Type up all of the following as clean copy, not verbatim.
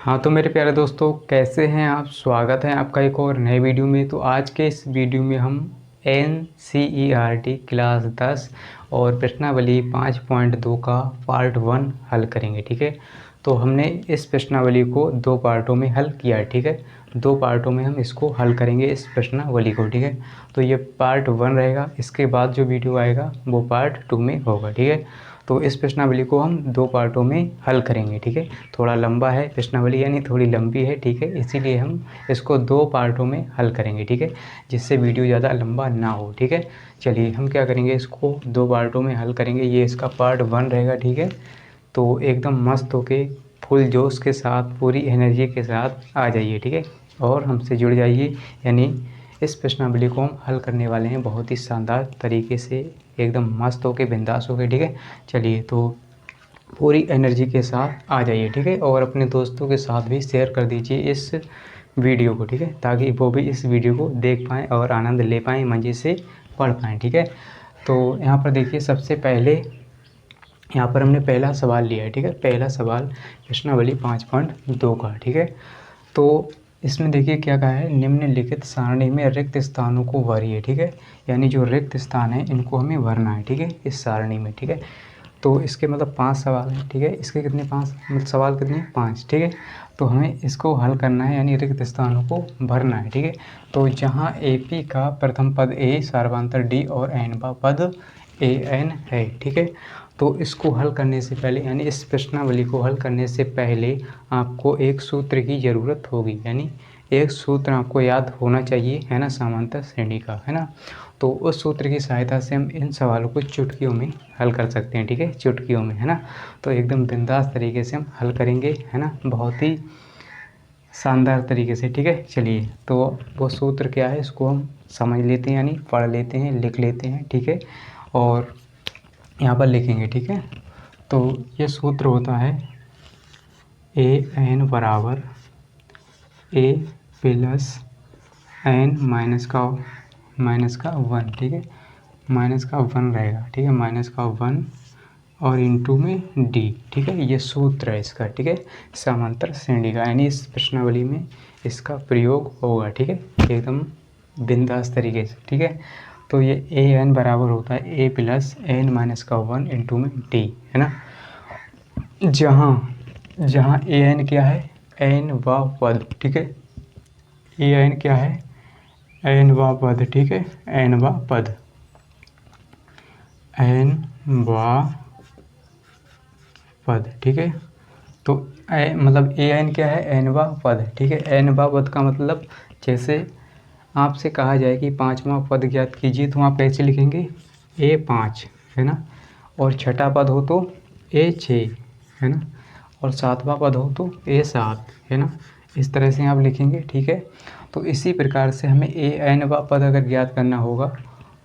हाँ तो मेरे प्यारे दोस्तों, कैसे हैं आप। स्वागत है आपका एक और नए वीडियो में। तो आज के इस वीडियो में हम NCERT क्लास 10 और प्रश्नावली 5.2 का पार्ट 1 हल करेंगे। ठीक है, तो हमने इस प्रश्नावली को दो पार्टों में हल किया है। ठीक है, दो पार्टों में हम इसको हल करेंगे इस प्रश्नावली को। ठीक है, तो ये पार्ट 1 रहेगा, इसके बाद जो वीडियो आएगा वो पार्ट 2 में होगा। ठीक है, तो इस प्रश्नावली को हम दो पार्टों में हल करेंगे। ठीक है, थोड़ा लंबा है प्रश्नावली, यानी थोड़ी लंबी है। ठीक है, इसीलिए हम इसको दो पार्टों में हल करेंगे। ठीक है, जिससे वीडियो ज़्यादा लंबा ना हो। ठीक है, चलिए हम क्या करेंगे, इसको दो पार्टों में हल करेंगे। ये इसका पार्ट 1 रहेगा। ठीक है, तो एकदम मस्त होके फुल जोश के साथ, पूरी एनर्जी के साथ आ जाइए। ठीक है, और हमसे जुड़ जाइए। यानी इस प्रश्नावली को हम हल करने वाले हैं बहुत ही शानदार तरीके से, एकदम मस्त होके, बिंदास होके। ठीक है, चलिए तो पूरी एनर्जी के साथ आ जाइए। ठीक है, और अपने दोस्तों के साथ भी शेयर कर दीजिए इस वीडियो को। ठीक है, ताकि वो भी इस वीडियो को देख पाएँ और आनंद ले पाएँ, मज़े से पढ़ पाएँ। ठीक है, तो यहाँ पर देखिए, सबसे पहले यहाँ पर हमने पहला सवाल लिया है। ठीक है, पहला सवाल प्रश्नावली 5.2 का। ठीक है, तो इसमें देखिए क्या कहा है, निम्नलिखित सारणी में रिक्त स्थानों को भरिए। ठीक है, यानी जो रिक्त स्थान है इनको हमें भरना है। ठीक है, इस सारणी में। ठीक है, तो इसके मतलब 5 सवाल हैं। ठीक है, इसके कितने 5 मतलब सवाल कितने 5। ठीक है, तो हमें इसको हल करना है, यानी रिक्त स्थानों को भरना है। ठीक है, तो जहाँ AP का प्रथम पद A, सार्वधातुक D और nवां पद AN है। ठीक है, तो इसको हल करने से पहले, यानी इस प्रश्नावली को हल करने से पहले आपको एक सूत्र की ज़रूरत होगी। यानी एक सूत्र आपको याद होना चाहिए, है ना, समांतर श्रेणी का, है ना। तो उस सूत्र की सहायता से हम इन सवालों को चुटकियों में हल कर सकते हैं। ठीक है, चुटकियों में, है ना। तो एकदम बिंदास तरीके से हम हल करेंगे, है ना, बहुत ही शानदार तरीके से। ठीक है, चलिए तो वो सूत्र क्या है इसको हम समझ लेते हैं, यानी पढ़ लेते हैं, लिख लेते हैं। ठीक है, और यहाँ पर लिखेंगे। ठीक है, तो ये सूत्र होता है AN बराबर A प्लस N माइनस का 1। ठीक है, माइनस का 1 रहेगा। ठीक है, माइनस का 1 और इंटू में D। ठीक है, ये सूत्र है इसका। ठीक है, समांतर श्रेणी का, यानी इस प्रश्नावली में इसका प्रयोग होगा। ठीक है, एकदम बिंदास तरीके से। ठीक है, तो ये AN बराबर होता है A प्लस N माइनस का 1 इंटू में D, है ना। जहाँ AN क्या है, nवां पद। ठीक है, AN क्या है, nवां पद। ठीक है, nवां पद, nवां पद। ठीक है, तो मतलब AN क्या है, nवां पद। ठीक है, nवां पद का मतलब, जैसे आपसे कहा जाए कि 5वां पद ज्ञात कीजिए, तो आप कैसे लिखेंगे, A5, है ना, और छठा पद हो तो A6, है ना, और 7वां पद हो तो A7, है ना। इस तरह से आप लिखेंगे। ठीक है, तो इसी प्रकार से हमें nवां पद अगर ज्ञात करना होगा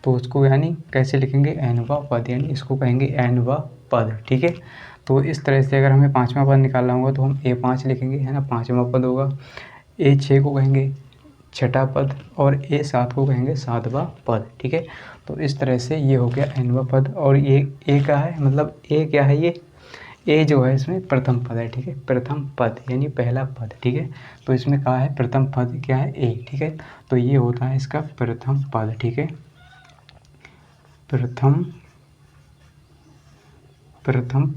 तो उसको यानी कैसे लिखेंगे, nवां पद, यानी इसको कहेंगे nवां पद। ठीक है, तो इस तरह से अगर हमें 5वां पद निकालना होगा तो हम A5 लिखेंगे, है ना, 5वां पद होगा। A6 को कहेंगे छठा पद, और A7 को कहेंगे 7वां पद। ठीक है, तो इस तरह से ये हो गया nवां पद। और ये A का है, मतलब A क्या है, ये A जो है इसमें प्रथम पद है। ठीक है, प्रथम पद यानी पहला पद। ठीक है, तो इसमें कहा है प्रथम पद क्या है, A। ठीक है, तो ये होता है इसका प्रथम पद। ठीक है, प्रथम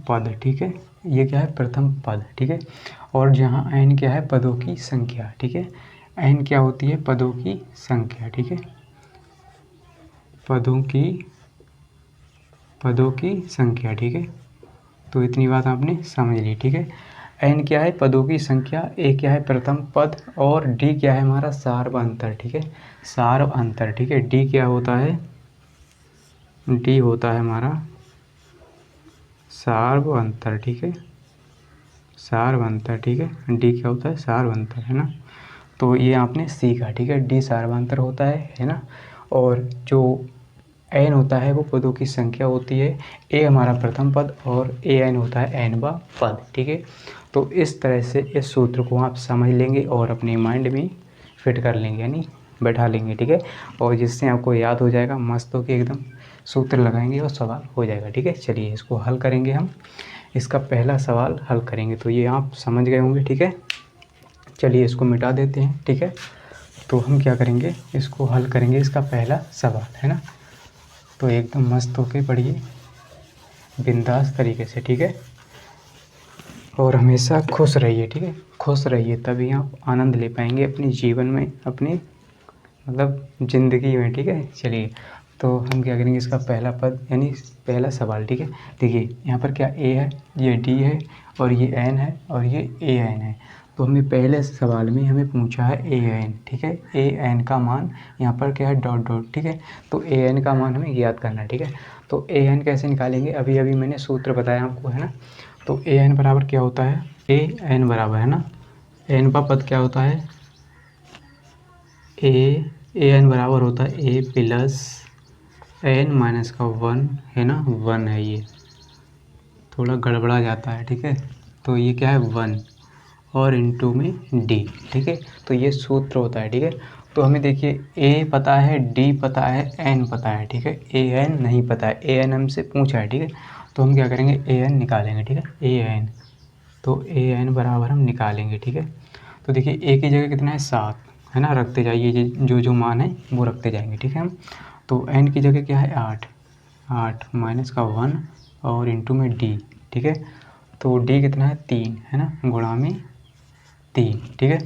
पद। ठीक है, ये क्या है, प्रथम पद। ठीक है, और जहाँ n क्या है, पदों की संख्या। ठीक है, n क्या होती है, पदों की संख्या। ठीक है, पदों की संख्या। ठीक है, तो इतनी बात आपने समझ ली। ठीक है, n क्या है, पदों की संख्या, A क्या है, प्रथम पद, और D क्या है, हमारा सार्व अंतर। ठीक है, सार्व अंतर। ठीक है, D क्या होता है, D होता है हमारा सार्व अंतर। ठीक है, सार्व अंतर। ठीक है, D क्या होता है, सार्व अंतर, है ना। तो ये आपने सीखा। ठीक है, D सार्वंतर होता है ना। और जो n होता है वो पदों की संख्या होती है, A हमारा प्रथम पद, और AN होता है nवां पद। ठीक है, तो इस तरह से इस सूत्र को आप समझ लेंगे और अपने माइंड में फिट कर लेंगे, यानी बैठा लेंगे। ठीक है, और जिससे आपको याद हो जाएगा, मस्त हो के एकदम सूत्र लगाएंगे और सवाल हो जाएगा। ठीक है, चलिए इसको हल करेंगे हम। इसका पहला सवाल हल करेंगे, तो ये आप समझ गए होंगे। ठीक है, चलिए इसको मिटा देते हैं, ठीक है। तो हम क्या करेंगे, इसको हल करेंगे, इसका पहला सवाल है ना। तो एकदम मस्त होके पढ़िए बिंदास तरीके से, ठीक है। और हमेशा खुश रहिए, ठीक है, खुश रहिए, तभी आप आनंद ले पाएंगे अपने जीवन में, अपनी मतलब ज़िंदगी में, ठीक है। चलिए तो हम क्या करेंगे, इसका पहला पद यानी पहला सवाल, ठीक है। देखिए यहाँ पर क्या ए है, ये डी है और ये एन है और ये ए एन है। तो हमें पहले सवाल में हमें पूछा है ए एन, ठीक है। ए एन का मान यहाँ पर क्या है, डॉट डॉट, ठीक है। तो ए एन का मान हमें ज्ञात करना है, ठीक है। तो ए एन कैसे निकालेंगे, अभी अभी मैंने सूत्र बताया आपको, है ना। तो ए एन बराबर क्या होता है, ए एन बराबर, है ना, एन का पद क्या होता है, ए एन बराबर होता है ए प्लस एन माइनस का 1, है ना, 1 है, ये थोड़ा गड़बड़ा जाता है, ठीक है। तो ये क्या है 1 और इनटू में डी, ठीक है। तो ये सूत्र होता है, ठीक है। तो हमें देखिए ए पता है, डी पता है, एन पता है, ठीक है। ए एन नहीं पता है, ए एन हमसे पूछा है, ठीक है। तो हम क्या करेंगे, ए एन निकालेंगे, ठीक है, ए एन। तो ए एन बराबर हम निकालेंगे, ठीक है। तो देखिए ए की जगह कितना है 7, है ना, रखते जाइए, जो जो मान है वो रखते जाएंगे, ठीक है हम। तो एन की जगह क्या है 8, 8 माइनस का 1 और इनटू में डी, ठीक है। तो डी कितना है 3, है ना, गुणा में 3, ठीक है।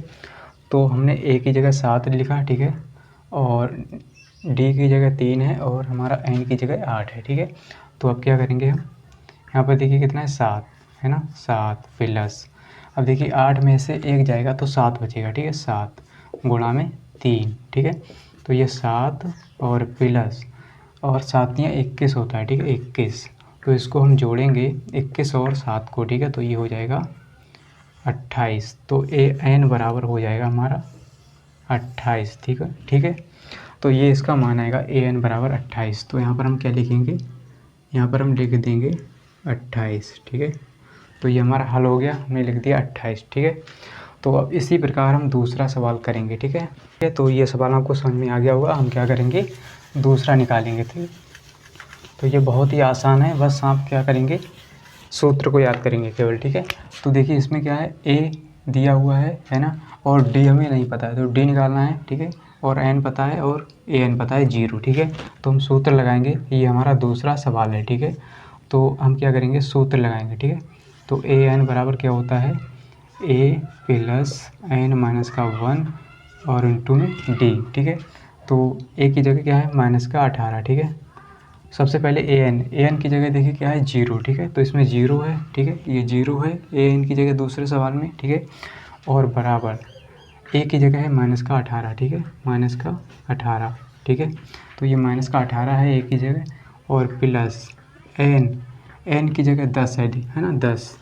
तो हमने ए की जगह 7 लिखा, ठीक है, और डी की जगह 3 है और हमारा एन की जगह 8 है, ठीक है। तो अब क्या करेंगे हम, यहाँ पर देखिए कितना है 7, है ना, 7 प्लस, अब देखिए 8 में से 1 जाएगा तो 7 बचेगा, ठीक है, 7 गुणा में 3, ठीक है। तो ये 7 और प्लस, और 7 या 21 होता है, ठीक है, 21। तो इसको हम जोड़ेंगे 21 और 7 को, ठीक है। तो ये हो जाएगा 28। तो ए एन बराबर हो जाएगा हमारा 28, ठीक है, ठीक है। तो ये इसका मान आएगा ए एन बराबर 28। तो यहाँ पर हम क्या लिखेंगे, यहाँ पर हम लिख देंगे 28, ठीक है। तो ये हमारा हल हो गया, हमने लिख दिया 28, ठीक है। तो अब इसी प्रकार हम दूसरा सवाल करेंगे, ठीक है। तो ये सवाल आपको समझ में आ गया होगा, हम क्या करेंगे, दूसरा निकालेंगे, ठीक। तो ये बहुत ही आसान है, बस आप क्या करेंगे, सूत्र को याद करेंगे केवल, ठीक है। तो देखिए इसमें क्या है, ए दिया हुआ है ना, और डी हमें नहीं पता है, तो डी निकालना है, ठीक है। और एन पता है और ए एन पता है 0, ठीक है। तो हम सूत्र लगाएंगे, ये हमारा दूसरा सवाल है, ठीक है। तो हम क्या करेंगे, सूत्र लगाएंगे, ठीक है। तो ए एन बराबर क्या होता है, ए प्लस एन माइनस का 1 और इनटू में डी, ठीक है। तो ए की जगह क्या है माइनस का 18, ठीक है। सबसे पहले ए एन की जगह देखिए क्या है 0, ठीक है। तो इसमें 0 है, ठीक है, ये 0 है ए एन की जगह दूसरे सवाल में, ठीक है। और बराबर ए की जगह है माइनस का 18, ठीक है, माइनस का 18, ठीक है। तो ये माइनस का 18 है ए की जगह, और प्लस एन की जगह 10 है ना, 10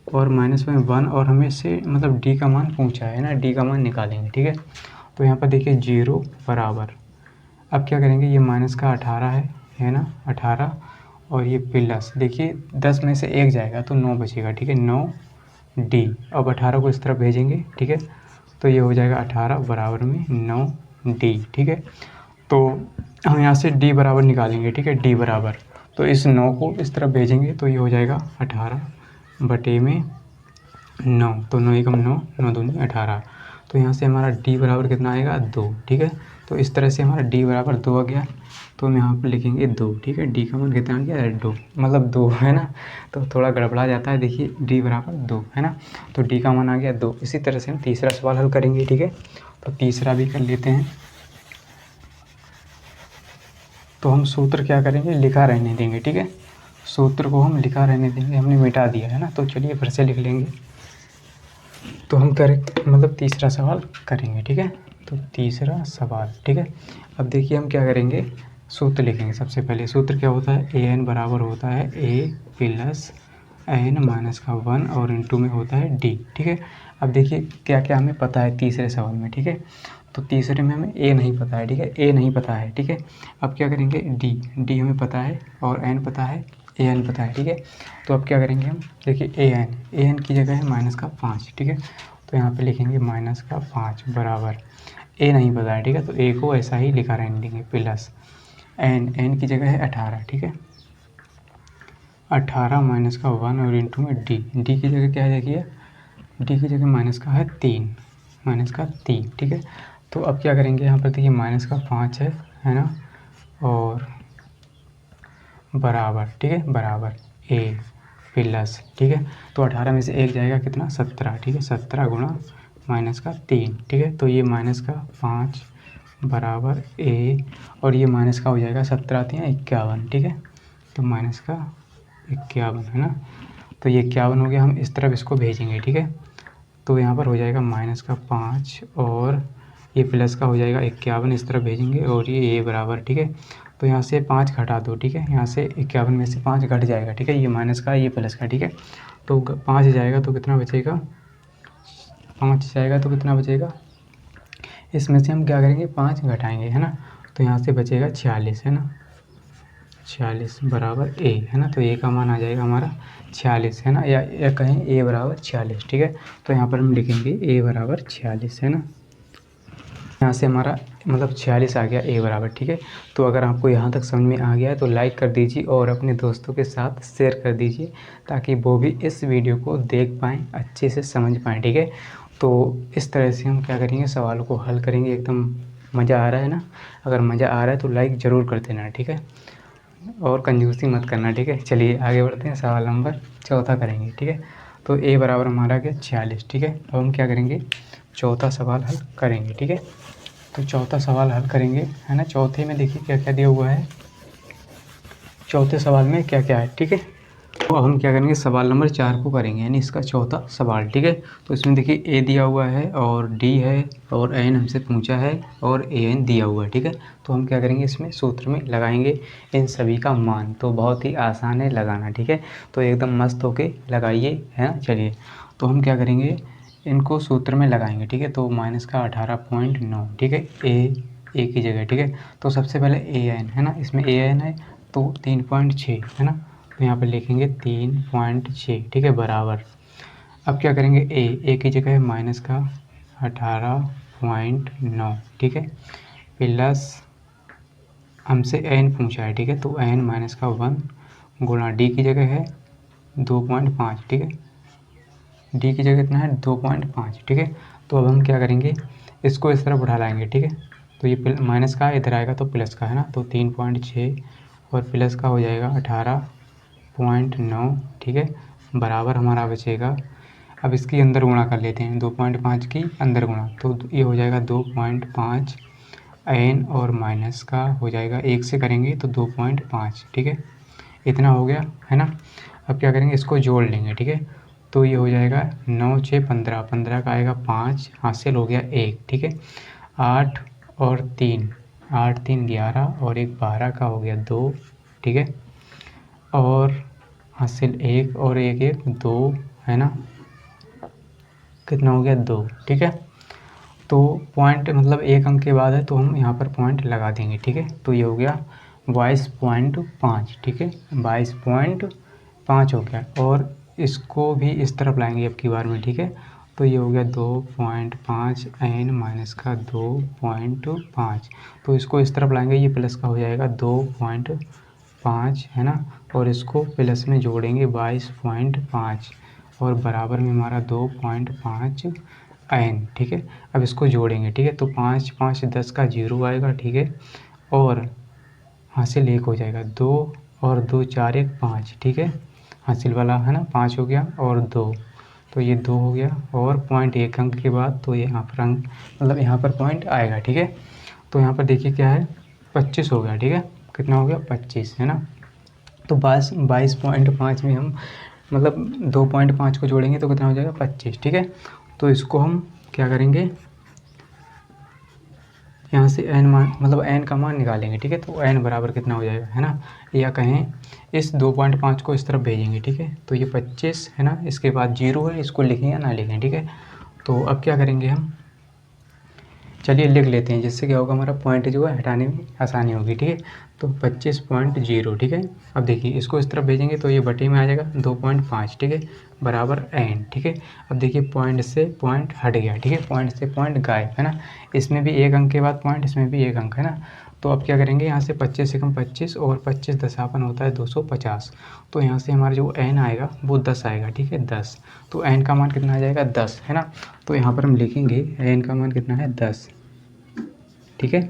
और माइनस में 1, और हमें से मतलब डी का मान पूछा है ना, डी का मान निकालेंगे, ठीक है। तो यहाँ पर देखिए 0 बराबर, अब क्या करेंगे, ये माइनस का 18 है ना, 18 और ये प्लस, देखिए 10 में से 1 जाएगा तो 9 बचेगा, ठीक है, 9 डी। अब 18 को इस तरफ भेजेंगे, ठीक है। तो ये हो जाएगा 18 बराबर में 9 डी, ठीक है। तो हम यहाँ से डी बराबर निकालेंगे, ठीक है, डी बराबर, तो इस 9 को इस तरफ भेजेंगे तो ये हो जाएगा 18 बटे में 9, तो 9 एकम 9, 9 दूनी 18। तो यहाँ से हमारा डी बराबर कितना आएगा 2, ठीक है। तो इस तरह से हमारा डी बराबर 2 आ गया, तो हम यहाँ पर लिखेंगे 2, ठीक है। डी का मान कितना आ गया 2, मतलब 2, है ना। तो थोड़ा गड़बड़ा जाता है, देखिए डी बराबर 2, है ना। तो डी का मान आ गया 2। इसी तरह से हम तीसरा सवाल हल करेंगे, ठीक है। तो तीसरा भी कर लेते हैं। तो हम सूत्र क्या करेंगे, लिखा रहने देंगे, ठीक है। सूत्र को हम लिखा रहने देंगे, हमने मिटा दिया है ना। तो चलिए फिर से लिख लेंगे। तो हम मतलब तीसरा सवाल करेंगे, ठीक है। तो तीसरा सवाल, ठीक है। अब देखिए हम क्या करेंगे, सूत्र लिखेंगे। सबसे पहले सूत्र क्या होता है, ए एन बराबर होता है ए प्लस एन माइनस का 1 और इनटू में होता है डी, ठीक है। अब देखिए क्या क्या हमें पता है तीसरे सवाल में, ठीक है। तो तीसरे में हमें ए नहीं पता है, ठीक है, ए नहीं पता है, ठीक है। अब क्या करेंगे, डी हमें पता है और एन पता है, ए एन पता है, ठीक है। तो अब क्या करेंगे हम, देखिए ए एन की जगह है माइनस का 5, ठीक है। तो यहाँ पे लिखेंगे माइनस का 5 बराबर, ए नहीं पता है, ठीक है, तो ए को ऐसा ही लिखा रहने देंगे, प्लस एन की जगह है 18, ठीक है, 18 माइनस का 1 और इनटू में डी की जगह क्या है देखिए डी की जगह माइनस का है 3, माइनस का 3, ठीक है। तो अब क्या करेंगे, यहाँ पर देखिए माइनस का 5 है ना, और बराबर, ठीक है, बराबर ए प्लस, ठीक है। तो 18 में से 1 जाएगा कितना, 17, ठीक है, 17 गुणा माइनस का 3, ठीक है। तो ये माइनस का 5 बराबर ए, और ये माइनस का हो जाएगा 17 आती है 51, ठीक है। तो माइनस का 51 है ना, तो ये 51 हो गया। हम इस तरफ इसको भेजेंगे, ठीक है। तो यहाँ पर हो जाएगा माइनस का 5 और ये प्लस का हो जाएगा 51, इस तरफ भेजेंगे, और ये बराबर, ठीक है। तो यहाँ से 5 घटा दो, ठीक है, यहाँ से 51 में से 5 घट जाएगा, ठीक है, ये माइनस का ये प्लस का, ठीक है। तो 5 जाएगा तो कितना बचेगा, 5 जाएगा तो कितना बचेगा, इसमें से हम क्या करेंगे, 5 घटाएंगे, है ना। तो यहाँ से बचेगा 46, है ना, 46 बराबर ए, है ना। तो ए का मान आ जाएगा हमारा 46, है ना, या कहें ए बराबर 46, ठीक है। तो यहाँ पर हम लिखेंगे ए बराबर 46, है ना। यहाँ से हमारा मतलब 46 आ गया ए बराबर, ठीक है। तो अगर आपको यहाँ तक समझ में आ गया है तो लाइक कर दीजिए और अपने दोस्तों के साथ शेयर कर दीजिए, ताकि वो भी इस वीडियो को देख पाएँ, अच्छे से समझ पाएँ, ठीक है। तो इस तरह से हम क्या करेंगे, सवालों को हल करेंगे। एकदम मज़ा आ रहा है ना, अगर मज़ा आ रहा है तो लाइक ज़रूर कर देना, ठीक है, और कंजूसी मत करना, ठीक है। चलिए आगे बढ़ते हैं, सवाल नंबर 4 करेंगे, ठीक है। तो ए बराबर हमारा क्या, 46, ठीक है। अब हम क्या करेंगे, चौथा सवाल हल करेंगे, ठीक है। तो चौथा सवाल हल करेंगे, है ना। चौथे में देखिए क्या क्या दिया हुआ है, चौथे सवाल में क्या क्या है, ठीक है। तो अब हम क्या करेंगे, सवाल नंबर 4 को करेंगे, यानी इसका चौथा सवाल, ठीक है। तो इसमें देखिए ए दिया हुआ है और डी है और एन हमसे पूछा है और ए एन दिया हुआ है, ठीक है। तो हम क्या करेंगे, इसमें सूत्र में लगाएंगे इन सभी का मान। तो बहुत ही आसान है लगाना, ठीक है। तो एकदम मस्त होके लगाइए, है ना। चलिए तो हम क्या करेंगे, इनको सूत्र में लगाएंगे, ठीक है। तो माइनस का 18.9, ठीक है, ए की जगह, ठीक है। तो सबसे पहले ए एन है ना, इसमें ए एन है तो 3.6 है ना। तो यहाँ पे लिखेंगे 3.6, ठीक है, बराबर। अब क्या करेंगे, ए की जगह है माइनस का 18.9, ठीक है, प्लस हमसे एन पूछा है, ठीक है। तो एन माइनस का 1 गुणा डी की जगह है 2.5, ठीक है, डी की जगह कितना है 2.5, ठीक है। तो अब हम क्या करेंगे, इसको इस तरफ उठा लाएंगे, ठीक है। तो ये माइनस का इधर आएगा तो प्लस का, है ना। तो 3.6 और प्लस का हो जाएगा 18.9, ठीक है, बराबर हमारा बचेगा। अब इसकी अंदर गुणा कर लेते हैं, 2.5 की अंदर गुणा, तो ये हो जाएगा 2.5 एन और माइनस का हो जाएगा 1 से करेंगे तो 2.5, ठीक है, इतना हो गया, है ना। अब क्या करेंगे, इसको जोड़ लेंगे, ठीक है। तो ये हो जाएगा 9 6 15, 15 का आएगा 5, हासिल हो गया 1, ठीक है। 8 और 3, 8 3 11 और 1 12 का हो गया 2, ठीक है, और हासिल 1 और 1 1 2, है ना, कितना हो गया 2, ठीक है। तो पॉइंट मतलब एक अंक के बाद है तो हम यहाँ पर पॉइंट लगा देंगे, ठीक है। तो ये हो गया 22.5, ठीक है, 22.5 हो गया। और इसको भी इस तरफ लाएंगे अब की बार में, ठीक है। तो ये हो गया 2.5 एन माइनस का 2.5, तो इसको इस तरफ लाएंगे, ये प्लस का हो जाएगा 2.5, है ना। और इसको प्लस में जोड़ेंगे 22.5 और बराबर में हमारा 2.5 एन, ठीक है। अब इसको जोड़ेंगे, ठीक है। तो 5 5 10 का 0 आएगा, ठीक है, और हासिल 1 हो जाएगा 2 और 2 4 1 5, ठीक है, हासिल वाला है ना 5 हो गया और 2, तो ये 2 हो गया। और पॉइंट एक अंक के बाद तो ये यहाँ पर अंक मतलब यहाँ पर पॉइंट आएगा, ठीक है। तो यहाँ पर देखिए क्या है, 25 हो गया, ठीक है, कितना हो गया 25, है ना। तो 22.5 में हम मतलब 2.5 को जोड़ेंगे तो कितना हो जाएगा 25, ठीक है। तो इसको हम क्या करेंगे, यहाँ से एन मान मतलब एन का मान निकालेंगे, ठीक है। तो एन बराबर कितना हो जाएगा, है ना, या कहें इस 2.5 को इस तरफ भेजेंगे, ठीक है। तो ये 25 है ना, इसके बाद 0 है, इसको लिखें या ना लिखें, ठीक है। तो अब क्या करेंगे हम, चलिए लिख लेते हैं, जिससे क्या होगा हमारा पॉइंट जो है हटाने में आसानी होगी, ठीक है। तो 25.0, ठीक है। अब देखिए इसको इस तरफ भेजेंगे तो ये बटे में आ जाएगा 2.5, ठीक है, बराबर एन, ठीक है। अब देखिए पॉइंट से पॉइंट हट गया, ठीक है, पॉइंट से पॉइंट गायब, है ना। इसमें भी एक अंक के बाद पॉइंट, इसमें भी एक अंक, है ना। तो अब क्या करेंगे, यहाँ से 25 से कम 25 और 25 दशापन होता है 250। तो यहाँ से हमारा जो n आएगा वो 10 आएगा, ठीक है 10। तो n का मान कितना आ जाएगा 10, है ना। तो यहाँ पर हम लिखेंगे n का मान कितना है 10, ठीक है।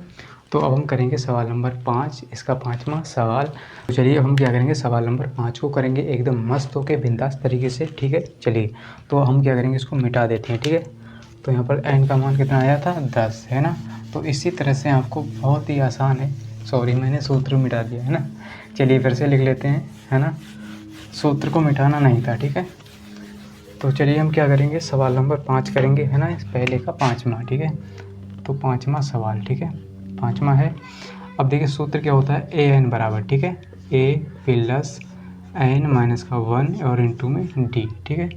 तो अब हम करेंगे सवाल नंबर 5, इसका 5वां सवाल। तो चलिए हम क्या करेंगे, सवाल नंबर 5 को करेंगे एकदम मस्त होके बिंदास तरीके से, ठीक है। चलिए तो हम क्या करेंगे, इसको मिटा देते हैं, ठीक है। तो यहाँ पर n का मान कितना आया था 10, है ना। तो इसी तरह से आपको बहुत ही आसान है, सॉरी मैंने सूत्र मिटा दिया, है ना। चलिए फिर से लिख लेते हैं, है ना, सूत्र को मिटाना नहीं था, ठीक है। तो चलिए हम क्या करेंगे, सवाल नंबर 5 करेंगे, है ना, इस पहले का 5वां, ठीक है। तो 5वां सवाल, ठीक है, 5वां है। अब देखिए सूत्र क्या होता है, ए एन बराबर, ठीक है, ए प्लस एन माइनस का 1 और इंटू में डी, ठीक है।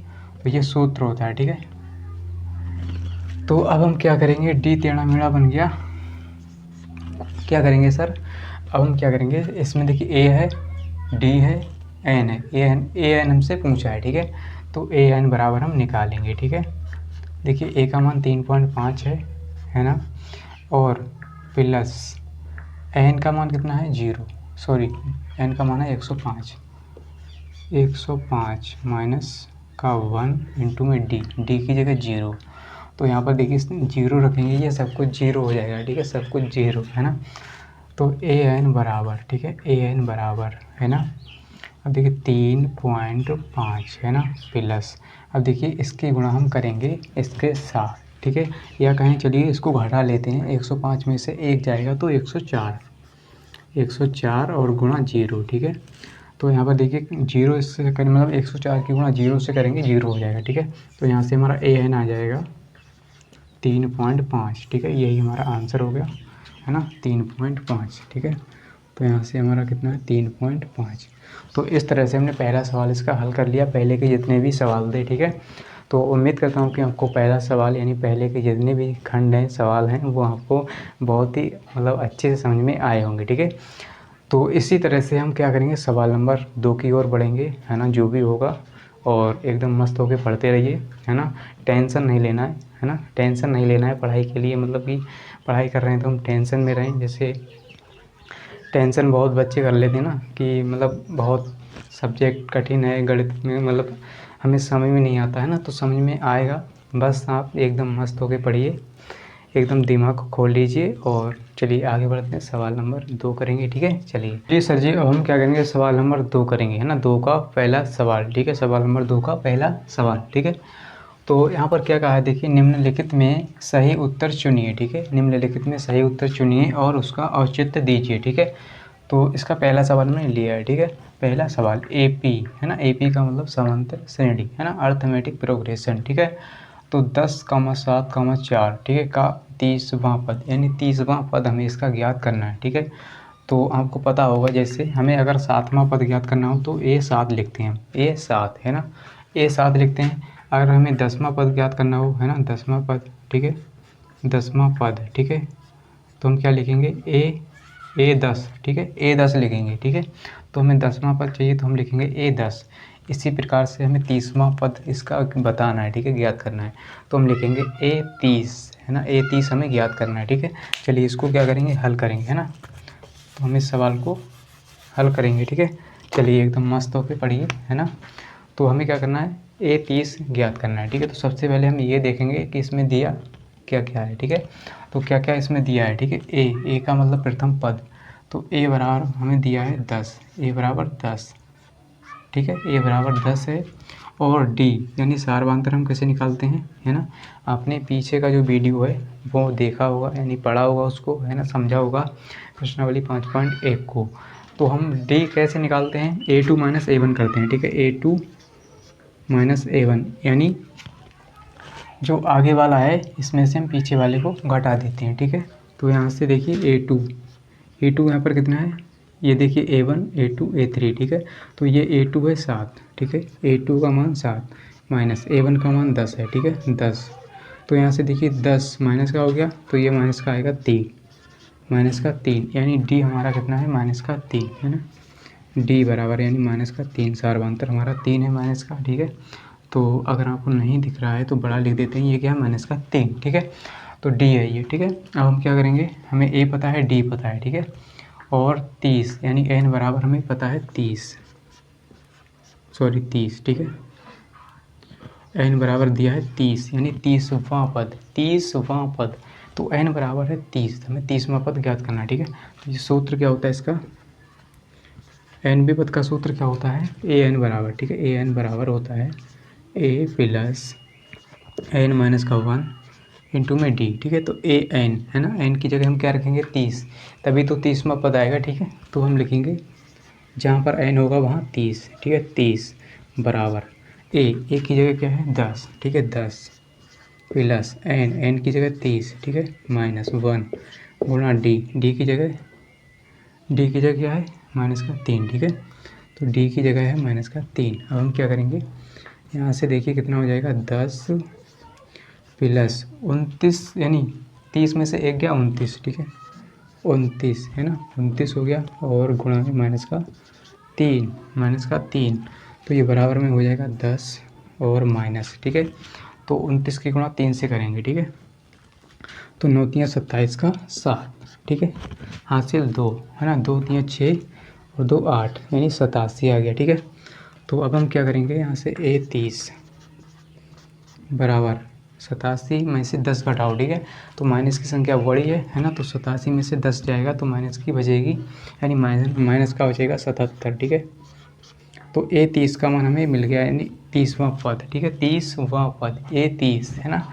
तो ये सूत्र होता है, ठीक है। तो अब हम क्या करेंगे, डी टेढ़ा मेढ़ा बन गया, क्या करेंगे सर, अब हम क्या करेंगे, इसमें देखिए ए है, डी है, एन है, ए एन हमसे पूछा है, ठीक है। तो ए एन बराबर हम निकालेंगे, ठीक है। देखिए ए का मान 3.5 है ना, और प्लस एन का मान कितना है 0, सॉरी एन का मान है 105 माइनस का 1 इंटू में डी की जगह 0। तो यहाँ पर देखिए इसमें 0 रखेंगे, ये सब कुछ 0 हो जाएगा, ठीक है, सब कुछ 0, है ना। तो ए एन बराबर, ठीक है, ए एन बराबर, है ना। अब देखिए 3.5 है ना, प्लस, अब देखिए इसकी गुणा हम करेंगे इसके साथ, ठीक है, या कहें चलिए इसको घटा लेते हैं, 105 में से 1 जाएगा तो 104 और गुणा 0, ठीक है। तो यहाँ पर देखिए 0 इससे करें, मतलब 104 की गुणा 0 से करेंगे 0 हो जाएगा, ठीक है। तो यहाँ से हमारा ए एन आ जाएगा 3.5, ठीक है, यही हमारा आंसर हो गया, है ना, 3.5, ठीक है। तो यहाँ से हमारा कितना है 3.5। तो इस तरह से हमने पहला सवाल इसका हल कर लिया, पहले के जितने भी सवाल थे, ठीक है। तो उम्मीद करता हूँ कि आपको पहला सवाल यानी पहले के जितने भी खंड हैं, सवाल हैं, वो आपको बहुत ही मतलब अच्छे से समझ में आए होंगे, ठीक है। तो इसी तरह से हम क्या करेंगे, सवाल नंबर 2 की ओर बढ़ेंगे, है ना, जो भी होगा, और एकदम मस्त होके पढ़ते रहिए, है ना, टेंशन नहीं लेना है ना, टेंशन नहीं लेना है पढ़ाई के लिए, मतलब कि पढ़ाई कर रहे हैं तो हम टेंशन में रहें। जैसे टेंशन बहुत बच्चे कर लेते हैं ना, कि मतलब बहुत सब्जेक्ट कठिन है गणित में, मतलब हमें समझ में नहीं आता है ना, तो समझ में आएगा, बस आप एकदम मस्त होके पढ़िए, एकदम दिमाग को खोल लीजिए। और चलिए आगे बढ़ते हैं, सवाल नंबर 2 करेंगे, ठीक है। चलिए जी सर जी, अब हम क्या करेंगे, सवाल नंबर 2 करेंगे, है ना, 2 का पहला सवाल, ठीक है, सवाल नंबर 2 का पहला सवाल, ठीक है। तो यहाँ पर क्या कहा है, देखिए निम्नलिखित में सही उत्तर चुनिए, ठीक है, निम्नलिखित में सही उत्तर चुनिए और उसका औचित्य दीजिए, ठीक है। तो इसका पहला सवाल मैंने लिया है, ठीक है। पहला सवाल एपी, है ना, एपी का मतलब समांतर श्रेणी, है ना, अर्थमेटिक प्रोग्रेशन, ठीक है। तो 10,7,4, ठीक है, का 30वां पद, यानी 30वां पद हमें इसका ज्ञात करना है, ठीक है। तो आपको पता होगा, जैसे हमें अगर 7वां पद ज्ञात करना हो तो A7 लिखते हैं, A7, है ना, A7 लिखते हैं। अगर हमें 10वां पद ज्ञात करना हो, है ना, 10वां पद, ठीक है, 10वां पद, ठीक है, तो हम क्या लिखेंगे, A10, ठीक है, A10 लिखेंगे, ठीक है। तो हमें 10वां पद चाहिए तो हम लिखेंगे A10। इसी प्रकार से हमें 30वां पद इसका बताना है, ठीक है, ज्ञात करना है, तो हम लिखेंगे A30, है ना, A30 हमें ज्ञात करना है, ठीक है। चलिए इसको क्या करेंगे, हल करेंगे, है ना। तो हम इस सवाल को हल करेंगे, ठीक है। चलिए एकदम मस्त होकर पढ़िए, है ना। तो हमें क्या करना है, A30 ज्ञात करना है, ठीक है। तो सबसे पहले हम ये देखेंगे कि इसमें दिया क्या क्या है, ठीक है। तो क्या क्या इसमें दिया है, ठीक है। ए का मतलब प्रथम पद, तो ए बराबर हमें दिया है 10, ए बराबर 10, ठीक है, ए बराबर 10 है। और डी यानी सारवांतर हम कैसे निकालते हैं, है ना, आपने पीछे का जो वीडियो है वो देखा होगा, यानी पढ़ा होगा उसको, है ना, समझा होगा प्रश्नावली 5.1 को। तो हम डी कैसे निकालते हैं, A2 माइनस A1 करते हैं, ठीक है, A2 माइनस A1, यानी जो आगे वाला है इसमें से हम पीछे वाले को घटा देते हैं, ठीक है। तो यहाँ से देखिए A2 यहाँ पर कितना है, ये देखिए A1 A2 A3, ठीक है। तो ये A2 है 7, ठीक है, A2 का मान 7 माइनस A1 का मान 10 है, ठीक है, 10। तो यहाँ से देखिए 10 माइनस का हो गया, तो ये माइनस का आएगा 3, माइनस का 3, यानी डी हमारा कितना है, माइनस का 3, है ना, डी बराबर यानी माइनस का 3, सारवांतर हमारा 3 है माइनस का, ठीक है। तो अगर आपको नहीं दिख रहा है तो बड़ा लिख देते हैं, ये क्या है, माइनस का 3, ठीक है। तो डी है ये, ठीक है। अब हम क्या करेंगे, हमें ए पता है, डी पता है, ठीक है, और 30 यानी n बराबर हमें पता है 30, ठीक है। n बराबर दिया है 30 यानी 30वां पद, 30वां पद, तो n बराबर है 30, हमें 30वां पद ज्ञात करना है, ठीक है। तो ये सूत्र क्या होता है इसका, एन बी पद का सूत्र क्या होता है, ए एन बराबर, ठीक है, ए एन बराबर होता है ए प्लस एन माइनस का 1 इंटू में डी, ठीक है। तो ए एन है ना, एन की जगह हम क्या रखेंगे 30, तभी तो 30वां पद आएगा, ठीक है। तो हम लिखेंगे जहाँ पर एन होगा वहाँ 30, ठीक है, 30 बराबर ए की जगह क्या है 10, ठीक है, 10 प्लस एन की जगह 30, ठीक है, माइनस 1 गुणा डी की जगह क्या है माइनस का 3, ठीक है। तो डी की जगह है माइनस का 3। अब हम क्या करेंगे, यहाँ से देखिए कितना हो जाएगा 10 प्लस 29 यानी 30 में से एक गया 29, ठीक है, 29 है ना, 29 हो गया और गुणा में माइनस का 3, तो ये बराबर में हो जाएगा 10 और माइनस, ठीक है। तो 29 की गुणा 3 से करेंगे, ठीक है, तो 9 3 27 का 7, ठीक है, हासिल 2 है ना, 2 3 6 और 2 8 यानी 87 आ गया, ठीक है। तो अब हम क्या करेंगे, यहाँ से ए 30 बराबर 87 में से 10 घटाओ, ठीक है, तो माइनस की संख्या बड़ी है ना, तो 87 में से 10 जाएगा तो माइनस की बचेगी, यानी माइनस का बचेगा 77, ठीक है। तो ए 30 का मान हमें मिल गया, यानी 30वां पद, ठीक है, 30वां पद ए 30 है ना,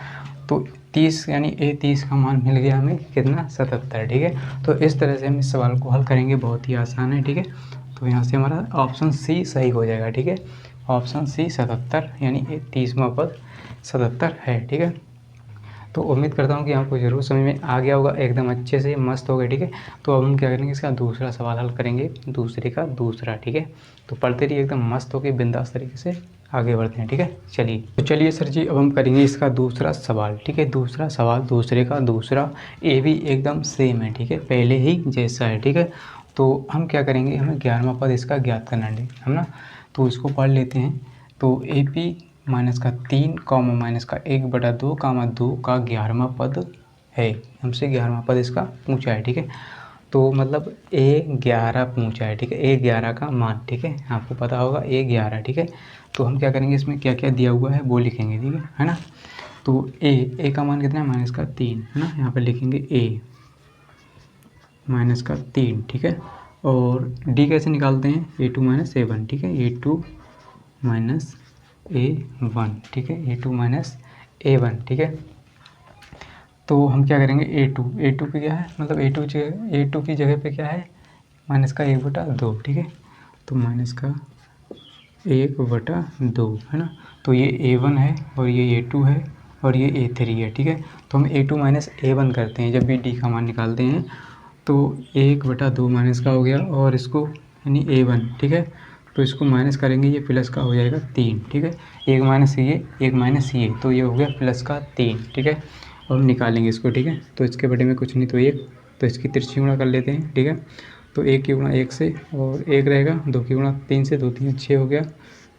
तो 30 यानी ए 30 का मान मिल गया हमें कितना 77, ठीक है। तो इस तरह से हम इस सवाल को हल करेंगे, बहुत ही आसान है, ठीक है। तो यहाँ से हमारा ऑप्शन सी सही हो जाएगा, ठीक है, ऑप्शन सी 77 यानी 30वां पद 77 है, ठीक है। तो उम्मीद करता हूँ कि आपको ज़रूर समझ में आ गया होगा, एकदम अच्छे से मस्त हो गया, ठीक है। तो अब हम क्या करेंगे, इसका दूसरा सवाल हल करेंगे, दूसरे का दूसरा, ठीक है। तो पढ़ते रहिए एकदम मस्त होकर बिंदास तरीके से आगे बढ़ते हैं, ठीक है। चलिए सर जी, अब हम करेंगे इसका दूसरा सवाल, ठीक है। दूसरा सवाल दूसरे का दूसरा, ये भी एकदम सेम है, ठीक है, पहले ही जैसा है, ठीक है। तो हम क्या करेंगे, हमें 11वां पद इसका ज्ञात करना है, हम ना, तो इसको पढ़ लेते हैं। तो ए पी माइनस का 3 कॉमा माइनस का 1/2 कामा 2 का 11वां पद है, हमसे 11वां पद इसका पूछा है, ठीक है। तो मतलब A11 पूछा है, ठीक है, A11 का मान, ठीक है, आपको पता होगा A11, ठीक है। तो हम क्या करेंगे, इसमें क्या क्या दिया हुआ है वो लिखेंगे, ठीक है ना। तो ए का मान कितना है माइनस का 3 है ना, यहाँ पर लिखेंगे A माइनस का 3, ठीक है। और D कैसे निकालते हैं, A2 माइनस A1, ठीक है, A2 माइनस A1, ठीक है, A2 माइनस A1, ठीक है। तो हम क्या करेंगे, A2 की क्या है, मतलब A2 की जगह पे क्या है माइनस का 1/2, ठीक है, तो माइनस का 1/2 है ना। तो ये A1 है और ये A2 है और ये A3 है, ठीक है। तो हम A2 माइनस A1 करते हैं जब भी D का मान निकालते हैं, तो 1/2 माइनस का हो गया और इसको यानी A1, ठीक है, तो इसको माइनस करेंगे, ये प्लस का हो जाएगा 3, ठीक है, एक माइनस ये, तो ये हो गया प्लस का 3, ठीक है। और हम निकालेंगे इसको, ठीक है, तो इसके बटे में कुछ नहीं तो 1, तो इसकी तिरछी गुणा कर लेते हैं, ठीक है। तो 1 की गुणा 1 से और 1 रहेगा, 2 की गुणा 3 से, 2 3 6 हो गया,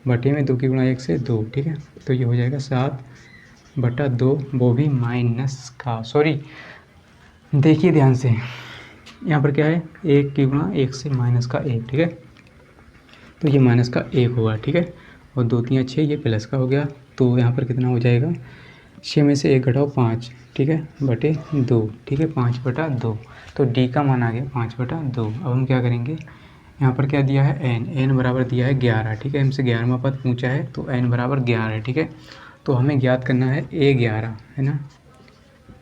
बटे में 2 की गुणा 1 से 2, ठीक है। तो ये हो जाएगा 7/2, वो भी माइनस का, सॉरी देखिए ध्यान से, यहाँ पर क्या है 1 की गुणा 1 से माइनस का 1, ठीक है, तो ये माइनस का 1 होगा, ठीक है, और 2 3 6 ये प्लस का हो गया, तो यहाँ पर कितना हो जाएगा 6 में से 1 घटाओ 5, ठीक है, बटे 2, ठीक है, 5/2, तो डी का मान आ गया 5/2। अब हम क्या करेंगे, यहाँ पर क्या दिया है एन बराबर दिया है 11, ठीक है, हमसे 11वां पद पूछा है, तो एन बराबर 11 है, ठीक है। तो हमें ज्ञात करना है A11 है ना,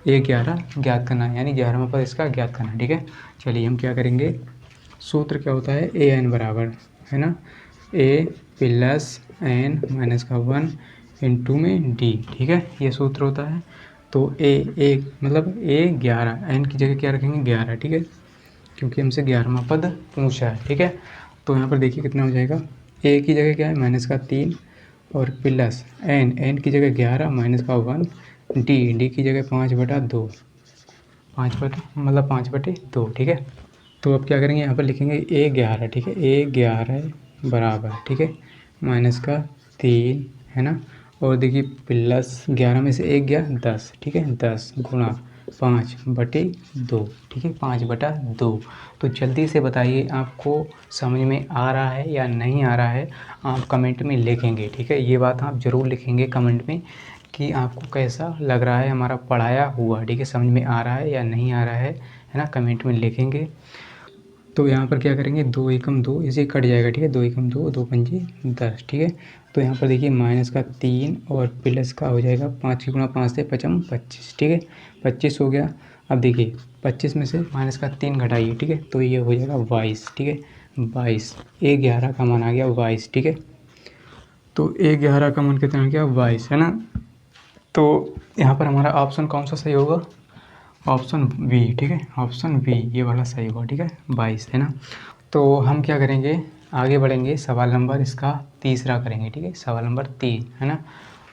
A11 ज्ञात करना है, यानी 11वां पद इसका ज्ञात करना है, ठीक है। चलिए हम क्या करेंगे, सूत्र क्या होता है AN बराबर है ना, A प्लस एन माइनस का 1 इंटू में D, ठीक है, ये सूत्र होता है। तो A मतलब A11, एन की जगह क्या रखेंगे 11, ठीक है, क्योंकि हमसे 11वां पद पूछा है, ठीक है। तो यहाँ पर देखिए कितना हो जाएगा, A की जगह क्या है माइनस का 3 और प्लस एन की जगह 11 माइनस का 1, डी की जगह 5/2, 5/2, ठीक है। तो अब क्या करेंगे, यहाँ पर लिखेंगे A11, ठीक है, A11 बराबर, ठीक है, माइनस का 3 है ना, और देखिए प्लस 11 में से 1 गया 10, ठीक है, 10 गुणा 5/2, ठीक है, 5/2। तो जल्दी से बताइए आपको समझ में आ रहा है या नहीं आ रहा है, आप कमेंट में लिखेंगे, ठीक है। ये बात आप ज़रूर लिखेंगे कमेंट में कि आपको कैसा लग रहा है हमारा पढ़ाया हुआ, ठीक है, समझ में आ रहा है या नहीं आ रहा है ना, कमेंट में लिखेंगे। तो यहाँ पर क्या करेंगे, 2 एकम 2, इसे कट जाएगा, ठीक है, 2 एकम 2, 2 पंजे 10, ठीक है। तो यहाँ पर देखिए माइनस का 3 और प्लस का हो जाएगा 5 की गुणा 5 से 5 25, ठीक है, 25 हो गया। अब देखिए 25 में से माइनस का 3 घटाइए, ठीक है, तो ये हो जाएगा 22, ठीक है, 22, A11 का मान आ गया 22, ठीक है। तो A11 का मान कितना आ गया 22, है ना। तो यहाँ पर हमारा ऑप्शन कौन सा सही होगा, ऑप्शन बी, ठीक है, ऑप्शन बी ये वाला सही होगा, ठीक है, 22, है ना। तो हम क्या करेंगे, आगे बढ़ेंगे, सवाल नंबर इसका तीसरा करेंगे, ठीक है, सवाल नंबर 3, है ना।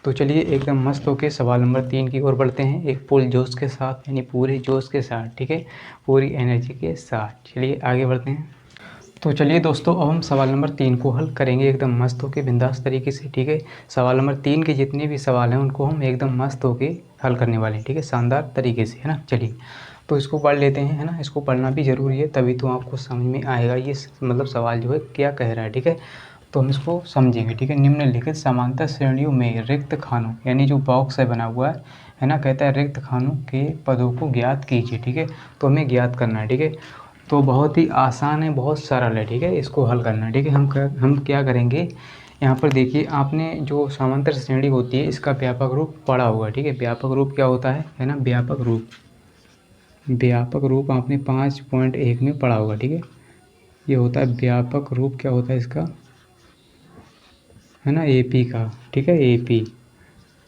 तो चलिए एकदम मस्त होके सवाल नंबर 3 की ओर बढ़ते हैं, एक फुल जोश के साथ, यानी पूरे जोश के साथ, ठीक है, पूरी एनर्जी के साथ। चलिए आगे बढ़ते हैं। तो चलिए दोस्तों, अब हम सवाल नंबर 3 को हल करेंगे एकदम मस्त होके बिंदास तरीके से, ठीक है। सवाल नंबर 3 के जितने भी सवाल हैं उनको हम एकदम मस्त होके हल करने वाले हैं, ठीक है, शानदार तरीके से, है ना। चलिए तो इसको पढ़ लेते हैं, है ना, इसको पढ़ना भी ज़रूरी है, तभी तो आपको समझ में आएगा ये मतलब सवाल जो है क्या कह रहा है, ठीक है। तो हम इसको समझेंगे, ठीक है। निम्नलिखित समांतर श्रेणियों में रिक्त खानों, यानी जो बॉक्स है बना हुआ है ना, कहता है रिक्त खानों के पदों को ज्ञात कीजिए, ठीक है। तो हमें ज्ञात करना है, ठीक है। तो बहुत ही आसान है, बहुत सरल है, ठीक है, इसको हल करना है, ठीक है। हम क्या करेंगे, यहाँ पर देखिए आपने जो समांतर श्रेणी होती है इसका व्यापक रूप पढ़ा होगा, ठीक है। व्यापक रूप क्या होता है ना, व्यापक रूप आपने 5.1 में पढ़ा होगा, ठीक है। ये होता है व्यापक रूप, क्या होता है इसका, है ना, AP का, ठीक है,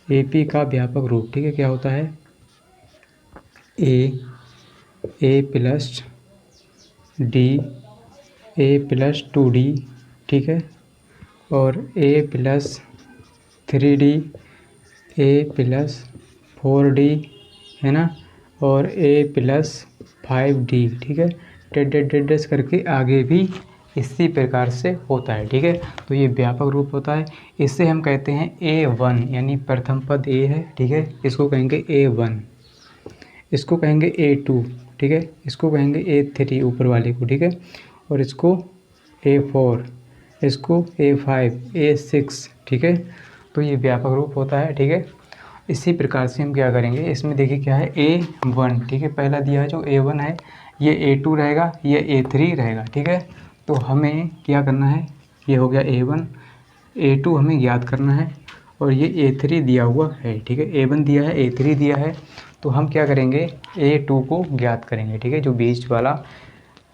AP का व्यापक रूप, ठीक है, क्या होता है, A plus D, A plus 2D, ठीक है, और A plus 3D, A plus 4D, है ना, और A प्लस 5D, ठीक है, डेड करके आगे भी इसी प्रकार से होता है, ठीक है। तो ये व्यापक रूप होता है, इससे हम कहते हैं A1, यानी प्रथम पद A है, ठीक है, इसको कहेंगे A1, इसको कहेंगे A2, ठीक है, इसको कहेंगे A3 ऊपर वाले को, ठीक है, और इसको A4, इसको A5, A6, ठीक है। तो ये व्यापक रूप होता है, ठीक है। इसी प्रकार से हम क्या करेंगे, इसमें देखिए क्या है, A1, ठीक है, पहला दिया है जो A1 है, ये A2 रहेगा, ये A3 रहेगा, ठीक है। तो हमें क्या करना है, ये हो गया A1, A2 हमें ज्ञात करना है, और ये A3 दिया हुआ है, ठीक है, A1 दिया है, A3 दिया है। तो हम क्या करेंगे, A2 को ज्ञात करेंगे, ठीक है, जो बीच वाला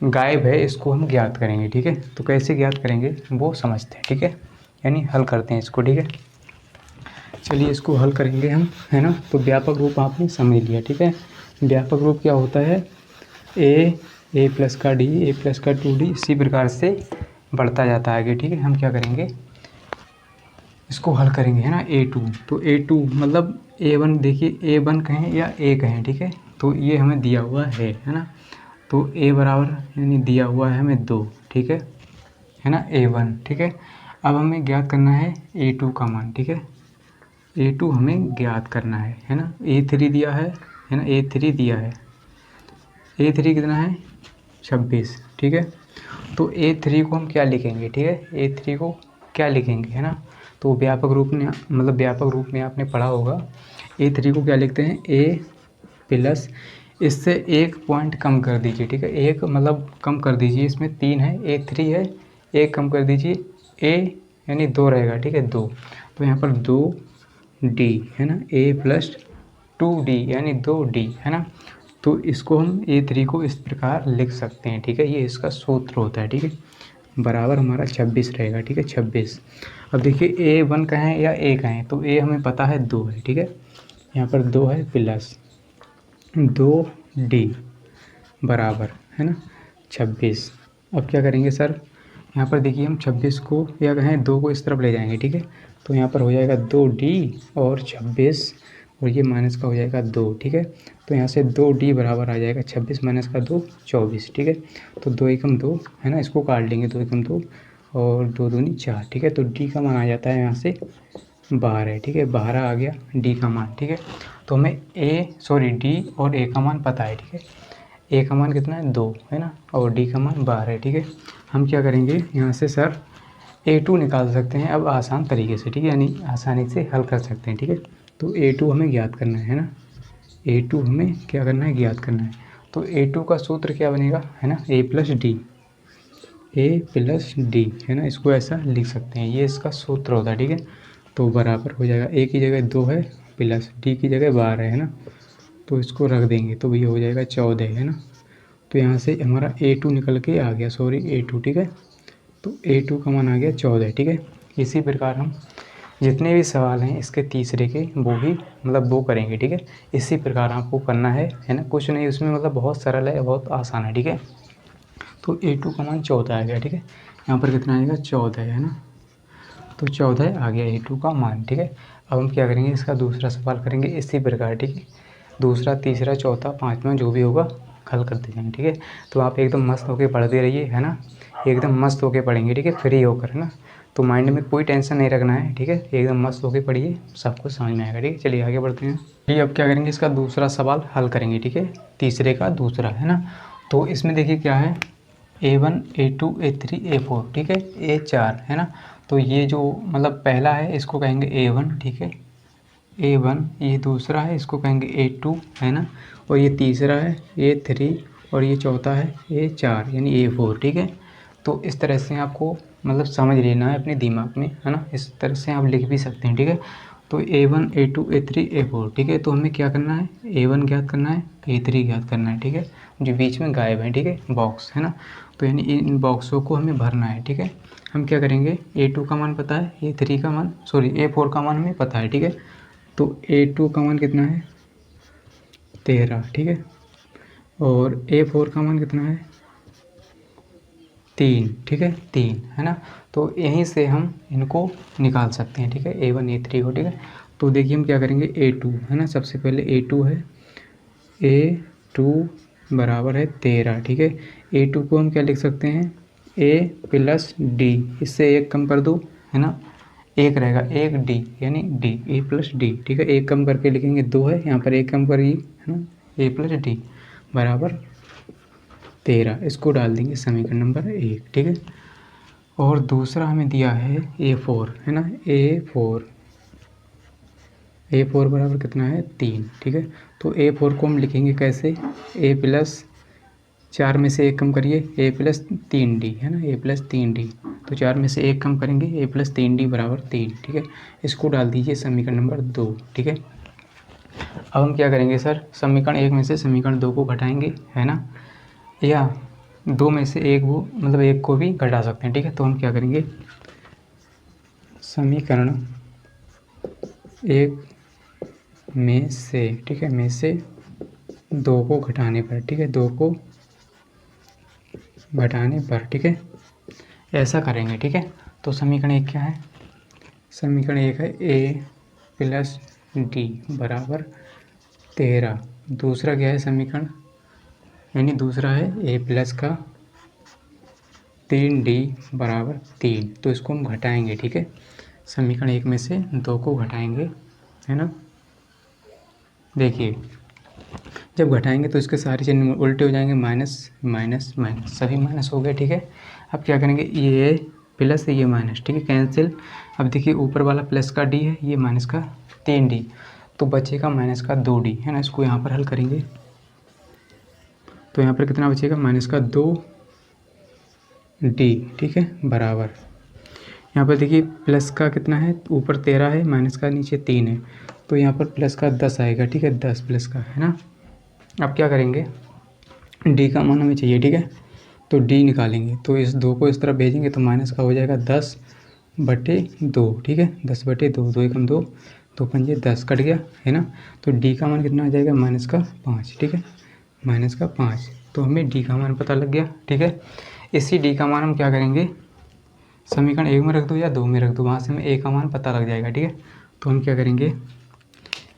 गायब है इसको हम ज्ञात करेंगे, ठीक है। तो कैसे ज्ञात करेंगे वो समझते हैं, ठीक है, यानी हल करते हैं इसको, ठीक है। चलिए इसको हल करेंगे हम, है ना। तो व्यापक रूप आपने समझ लिया, ठीक है। व्यापक रूप क्या होता है, A प्लस का D, A प्लस का 2D, इसी प्रकार से बढ़ता जाता है आगे, ठीक है। हम क्या करेंगे, इसको हल करेंगे, है ना, A2। तो A2 मतलब A1, देखिए A1 कहें या A कहें, ठीक है, तो ये हमें दिया हुआ है ना। तो A बराबर यानी दिया हुआ है हमें 2, ठीक है ना, A1, ठीक है। अब हमें ज्ञात करना है A2 का मान, ठीक है, A2 हमें ज्ञात करना है ना। A3 दिया है ना, A3 दिया है, A3 कितना है 26, ठीक है। तो A3 को हम क्या लिखेंगे, ठीक है, A3 को क्या लिखेंगे, है ना। तो व्यापक रूप में मतलब व्यापक रूप में आपने पढ़ा होगा, A3 को क्या लिखते हैं, A प्लस, इससे एक पॉइंट कम कर दीजिए, ठीक है, एक मतलब कम कर दीजिए, इसमें 3 है, A3 है, एक कम कर दीजिए, A यानी 2 रहेगा, ठीक है, 2। तो यहाँ पर 2D, है ना, A प्लस 2D यानी 2D, है ना। तो इसको हम A3 को इस प्रकार लिख सकते हैं, ठीक है, ये इसका सूत्र होता है, ठीक है, बराबर हमारा 26 रहेगा, ठीक है, 26। अब देखिए A1 कहें या A कहें, तो A हमें पता है 2 है, ठीक है, यहाँ पर 2 है प्लस 2D बराबर, है ना, 26। अब क्या करेंगे सर, यहाँ पर देखिए हम 26 को या कहें 2 को इस तरफ ले जाएंगे, ठीक है। तो यहाँ पर हो जाएगा 2D और 26, और ये माइनस का हो जाएगा 2, ठीक है। तो यहाँ से 2D बराबर आ जाएगा 26 माइनस का 2, 24, ठीक है। तो 2 एकम 2, है ना, इसको काट लेंगे, 2 एकम 2 और 2 दूनी 4, ठीक है। तो D का मान आ जाता है यहाँ से 12 है, ठीक है। 12 आ गया डी का मान, ठीक है। तो हमें डी और ए का मान पता है, ठीक है। ए का मान कितना है 2 है ना, और डी का मान 12 है, ठीक है। हम क्या करेंगे यहाँ से सर A2 निकाल सकते हैं अब आसान तरीके से, ठीक है, यानी आसानी से हल कर सकते हैं, ठीक है। तो A2 हमें ज्ञात करना है ना, A2 हमें क्या करना है, ज्ञात करना है। तो A2 का सूत्र क्या बनेगा, है ना, A प्लस डी, है ना, इसको ऐसा लिख सकते हैं, ये इसका सूत्र होता है, ठीक है। तो बराबर हो जाएगा, A की जगह 2 है प्लस डी की जगह 12 है ना, तो इसको रख देंगे तो ये हो जाएगा 14, है ना। तो यहाँ से हमारा A2 निकल के आ गया, A2, ठीक है। तो A2 का मान आ गया 14, ठीक है। इसी प्रकार हम जितने भी सवाल हैं इसके तीसरे के वो भी वो करेंगे, ठीक है। इसी प्रकार आपको करना है ना, कुछ नहीं उसमें बहुत सरल है, बहुत आसान है, ठीक है। तो A2 का मान 14 आ गया, ठीक है। यहाँ पर कितना आएगा 14, है ना, तो 14 आ गया A2 का मान, ठीक है। अब हम क्या करेंगे, इसका दूसरा सवाल करेंगे इसी प्रकार, ठीक है। दूसरा, तीसरा, चौथा, पाँचवा जो भी होगा हल करते जाएंगे, ठीक है। तो आप एकदम मस्त होके पढ़ते रहिए, है ना, एकदम मस्त होके पढ़ेंगे, ठीक है, फ्री होकर, है ना। तो माइंड में कोई टेंशन नहीं रखना है, ठीक है, एकदम मस्त होके पढ़िए, सब कुछ समझ में आएगा, ठीक है। चलिए आगे बढ़ते हैं। ठीक है, अब क्या करेंगे, इसका दूसरा सवाल हल करेंगे, ठीक है, तीसरे का दूसरा, है ना। तो इसमें देखिए क्या है, A1, A2, A3, A4, ठीक है, A4, है ना। तो ये जो पहला है इसको कहेंगे A1, ठीक है, A1। ये दूसरा है इसको कहेंगे A2, है ना, और ये तीसरा है A3, और ये चौथा है A4 यानी A4, ठीक है। तो इस तरह से आपको समझ लेना है अपने दिमाग में, है ना, इस तरह से आप लिख भी सकते हैं, ठीक है। तो A1, A2, A3, A4, ठीक है। तो हमें क्या करना है, A1 ज्ञात करना है, A3 ज्ञात करना है, ठीक है, जो बीच में गायब है, ठीक है, बॉक्स, है ना। तो यानी इन बॉक्सों को हमें भरना है, ठीक है। हम क्या करेंगे, A2 का मान पता है, A3 का मान, A4 का मान हमें पता है, ठीक है। तो A2 का मान कितना है 13, ठीक है, और A4 का मान कितना है 3, ठीक है, 3, है ना। तो यहीं से हम इनको निकाल सकते हैं, ठीक है, A1, A3 को, ठीक है। तो देखिए हम क्या करेंगे, A2, है ना, सबसे पहले A2 है, A2 बराबर है 13, ठीक है। A2 को हम क्या लिख सकते हैं, A प्लस डी, इससे एक कम कर दो, है ना, एक रहेगा, एक डी यानी डी, A प्लस डी, ठीक है। एक कम करके लिखेंगे 2 है, यहाँ पर एक कम करिए, है ना, A प्लस डी बराबर 13, इसको डाल देंगे समीकरण नंबर 1, ठीक है। और दूसरा हमें दिया है A4, है ना, A4 बराबर कितना है 3, ठीक है। तो A4 को हम लिखेंगे कैसे, A प्लस 4 में से एक कम करिए, A प्लस 3D, है ना, A प्लस 3D। तो 4 में से एक कम करेंगे, A प्लस 3D बराबर 3, ठीक है। इसको डाल दीजिए समीकरण नंबर 2, ठीक है। अब हम क्या करेंगे सर, समीकरण 1 में से समीकरण 2 को घटाएंगे, है ना, या 2 में से एक वो एक को भी घटा सकते हैं, ठीक है। तो हम क्या करेंगे, समीकरण 1 में से, ठीक है, में से 2 को घटाने पर, ठीक है, 2 को घटाने पर, ठीक है, ऐसा करेंगे, ठीक है। तो समीकरण 1 क्या है, समीकरण 1 है A प्लस डी बराबर 13। दूसरा क्या है समीकरण, यानी दूसरा है A प्लस का 3D बराबर 3। तो इसको हम घटाएंगे, ठीक है, समीकरण 1 में से 2 को घटाएंगे, है ना। देखिए जब घटाएंगे तो इसके सारे चिन्ह उल्टे हो जाएंगे, माइनस माइनस माइनस, सभी माइनस हो गए, ठीक है। अब क्या करेंगे, ये प्लस ये माइनस, ठीक है, कैंसिल। अब देखिए ऊपर वाला प्लस का डी है, ये माइनस का 3D, तो बचेगा माइनस का 2D, है ना। इसको यहाँ पर हल करेंगे तो यहाँ पर कितना बचेगा, माइनस का 2D, ठीक है, बराबर, यहाँ पर देखिए प्लस का कितना है, ऊपर 13 है, माइनस का नीचे 3 है, तो यहाँ पर प्लस का 10 आएगा, ठीक है, 10 प्लस का, है ना। अब क्या करेंगे, डी का मान हमें चाहिए, ठीक है, तो डी निकालेंगे, तो इस 2 को इस तरफ भेजेंगे तो माइनस का हो जाएगा 10/2, ठीक है, 10/2, 2 एकम 2, 2 पंजे 10 कट गया, है ना। तो डी का मान कितना आ जाएगा, माइनस का 5, ठीक है, माइनस का 5। तो हमें डी का मान पता लग गया, ठीक है। इसी डी का मान हम क्या करेंगे, समीकरण 1 में रख दो या 2 में रख दो, वहाँ से हमें ए का मान पता लग जाएगा, ठीक है। तो हम क्या करेंगे,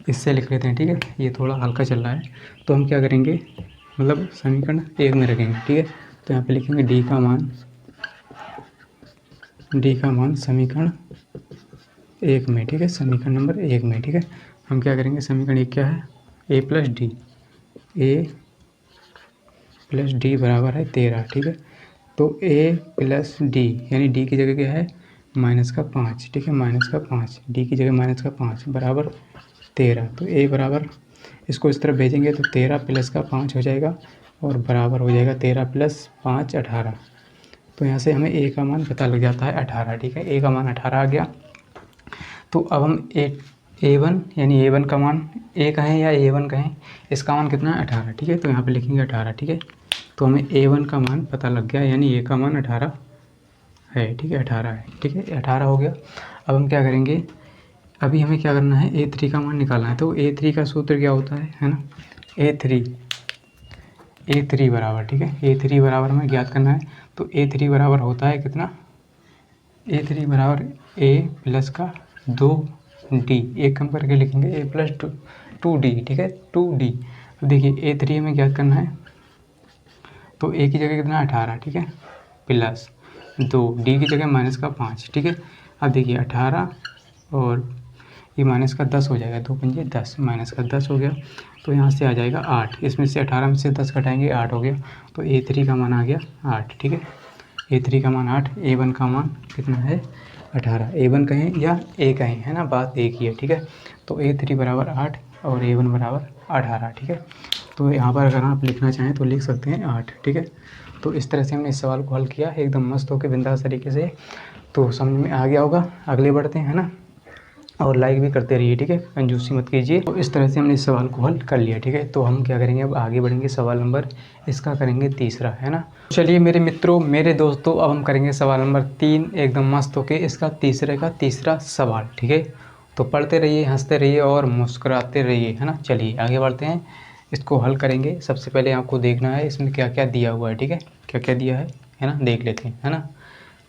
इससे लिख लेते हैं, ठीक है, ये थोड़ा हल्का चल रहा है। तो हम क्या करेंगे, समीकरण 1 में रखेंगे, ठीक है। तो यहाँ पे लिखेंगे डी का मान समीकरण एक में, ठीक है, समीकरण नंबर एक में, ठीक है। हम क्या करेंगे, समीकरण एक क्या है, ए प्लस डी बराबर है 13, ठीक है। तो ए प्लस डी यानी डी की जगह क्या है -5, ठीक है, -5, डी की जगह -5 बराबर 13। तो ए बराबर, इसको इस तरफ भेजेंगे तो 13 प्लस का 5 हो जाएगा और बराबर हो जाएगा 13 प्लस 5 18। तो यहाँ से हमें ए का मान पता लग जाता है 18, ठीक है, ए का मान 18 आ गया। तो अब हम A1 यानी A1 का मान ए कहें या A1 कहें, इसका मान कितना है 18, ठीक है। तो यहाँ पे लिखेंगे 18, ठीक है। तो हमें A1 का मान पता लग गया यानी ए का मान 18 है, ठीक है, 18 है, ठीक है, 18 हो गया। अब हम क्या करेंगे, अभी हमें क्या करना है, A3 का मान निकालना है। तो A3 का सूत्र क्या होता है ना, A3 बराबर, ठीक है, A3 बराबर हमें ज्ञात करना है। तो A3 बराबर होता है कितना, A3 बराबर A प्लस का 2D, एक कम करके लिखेंगे A प्लस 2D, ठीक है, 2D। अब देखिए A3 हमें ज्ञात करना है, तो A की जगह कितना 18, ठीक है, प्लस 2, D की जगह -5, ठीक है। अब देखिए 18 और ये माइनस का 10 हो जाएगा, 2 पंजे 10, माइनस का 10 हो गया। तो यहाँ से आ जाएगा 8, इसमें से 18 में से 10 घटाएंगे 8 हो गया। तो A3 का मान आ गया 8, ठीक है, A3 का मान 8, A1 का मान कितना है 18, A1 कहें या A कहें, है ना, बात एक ही है, ठीक है। तो A3 बराबर 8 और A1 बराबर 18, ठीक है। तो यहाँ पर अगर आप लिखना चाहें तो लिख सकते हैं 8, ठीक है। तो इस तरह से हमने इस सवाल को हल किया एकदम मस्त होकर बिंदास तरीके से। तो समझ में आ गया होगा, अगले बढ़ते हैं, है ना, और लाइक भी करते रहिए, ठीक है, कंजूसी मत कीजिए। तो इस तरह से हमने इस सवाल को हल कर लिया, ठीक है। तो हम क्या करेंगे, अब आगे बढ़ेंगे, सवाल नंबर इसका करेंगे तीसरा, है ना। चलिए मेरे मित्रों, मेरे दोस्तों, अब हम करेंगे सवाल नंबर 3 एकदम मस्त होके, इसका तीसरे का तीसरा सवाल, ठीक है। तो पढ़ते रहिए, हंसते रहिए और मुस्कुराते रहिए, है ना। चलिए आगे बढ़ते हैं, इसको हल करेंगे। सबसे पहले आपको देखना है इसमें क्या क्या दिया हुआ है, ठीक है, क्या क्या दिया है ना, देख लेते हैं, है ना।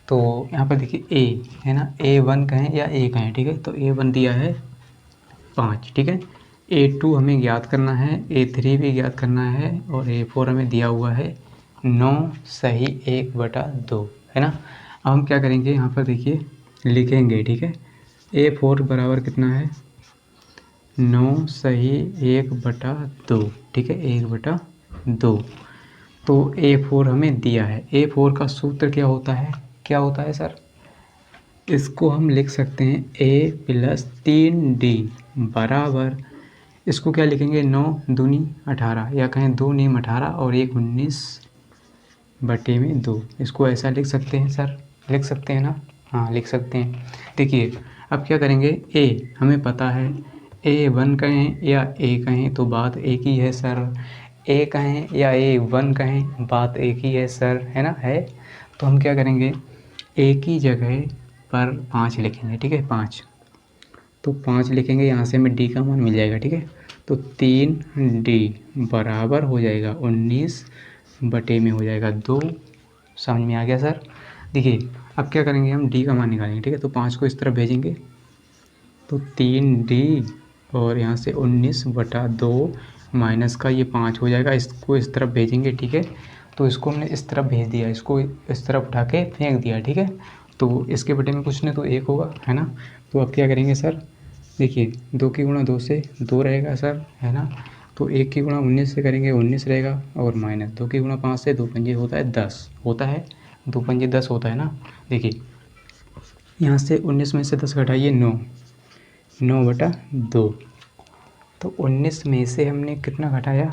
तो यहाँ पर देखिए ए है ना, A1 कहें या ए कहें, ठीक है। तो A1 दिया है 5, ठीक है, A2 हमें ज्ञात करना है, A3 भी ज्ञात करना है और A4 हमें दिया हुआ है 9 सही 1/2, है ना। अब हम क्या करेंगे, यहाँ पर देखिए लिखेंगे, ठीक है, A4 बराबर कितना है 9 सही 1/2, ठीक है, 1/2। तो A4 हमें दिया है, A4 का सूत्र क्या होता है सर, इसको हम लिख सकते हैं A प्लस 3D बराबर, इसको क्या लिखेंगे 9 दूनी 18 या कहें 2 नीम 18 और 1 19/2। इसको ऐसा लिख सकते हैं सर, लिख सकते हैं ना, हाँ लिख सकते हैं। देखिए अब क्या करेंगे, A हमें पता है, A1 कहें या A कहें तो बात एक ही है सर, A कहें या A1 कहें बात एक ही है सर, है ना, है। तो हम क्या करेंगे, A की जगह पर 5 लिखेंगे, ठीक है, 5। तो 5 लिखेंगे, यहाँ से हमें D का मान मिल जाएगा, ठीक है। तो 3D बराबर हो जाएगा 19/में हो जाएगा 2। समझ में आ गया सर। देखिए अब क्या करेंगे, हम D का मान निकालेंगे, ठीक है। तो 5 को इस तरफ भेजेंगे तो 3D और यहाँ से 19/2 माइनस का ये 5 हो जाएगा, इसको इस तरफ भेजेंगे, ठीक है। तो इसको हमने इस तरफ भेज दिया, इसको इस तरफ उठा के फेंक दिया, ठीक है। तो इसके बटे में कुछ नहीं तो 1 होगा, है ना। तो अब क्या करेंगे सर, देखिए 2 की गुणा 2 से 2 रहेगा सर, है ना। तो 1 की गुणा 19 से करेंगे 19 रहेगा और माइनस 2 की गुणा 5 से 2 पंजे होता है 10, होता है 2 पंजे 10 होता है ना। देखिए यहाँ से 19 में से 10 घटाइए 9/2। तो 19 में से हमने कितना घटाया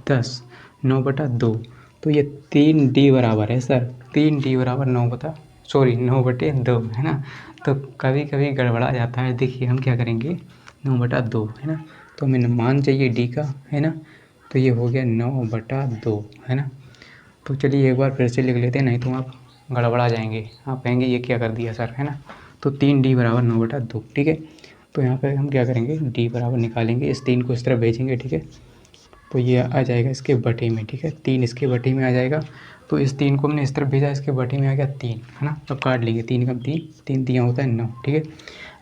10, 9/2। तो ये 3D बराबर है सर, 3D बराबर 9/2, है ना। तो कभी कभी गड़बड़ा जाता है, देखिए हम क्या करेंगे 9/2, है ना। तो हमें मान चाहिए D का, है ना। तो ये हो गया 9/2, है ना। तो चलिए एक बार फिर से लिख लेते हैं, नहीं तो आप गड़बड़ा जाएंगे, आप कहेंगे ये क्या कर दिया सर, है ना। तो 3D बराबर 9/2, ठीक है। तो यहाँ पर हम क्या करेंगे, D बराबर निकालेंगे, इस 3 को इस तरफ भेजेंगे, ठीक है। तो ये आ जाएगा इसके बटे में, ठीक है, 3 इसके बटे में आ जाएगा। तो इस 3 को हमने इस तरफ भेजा, इसके बटे में आ गया 3, है ना। अब काट लेंगे, 3 का 3 दिया होता है 9, ठीक है।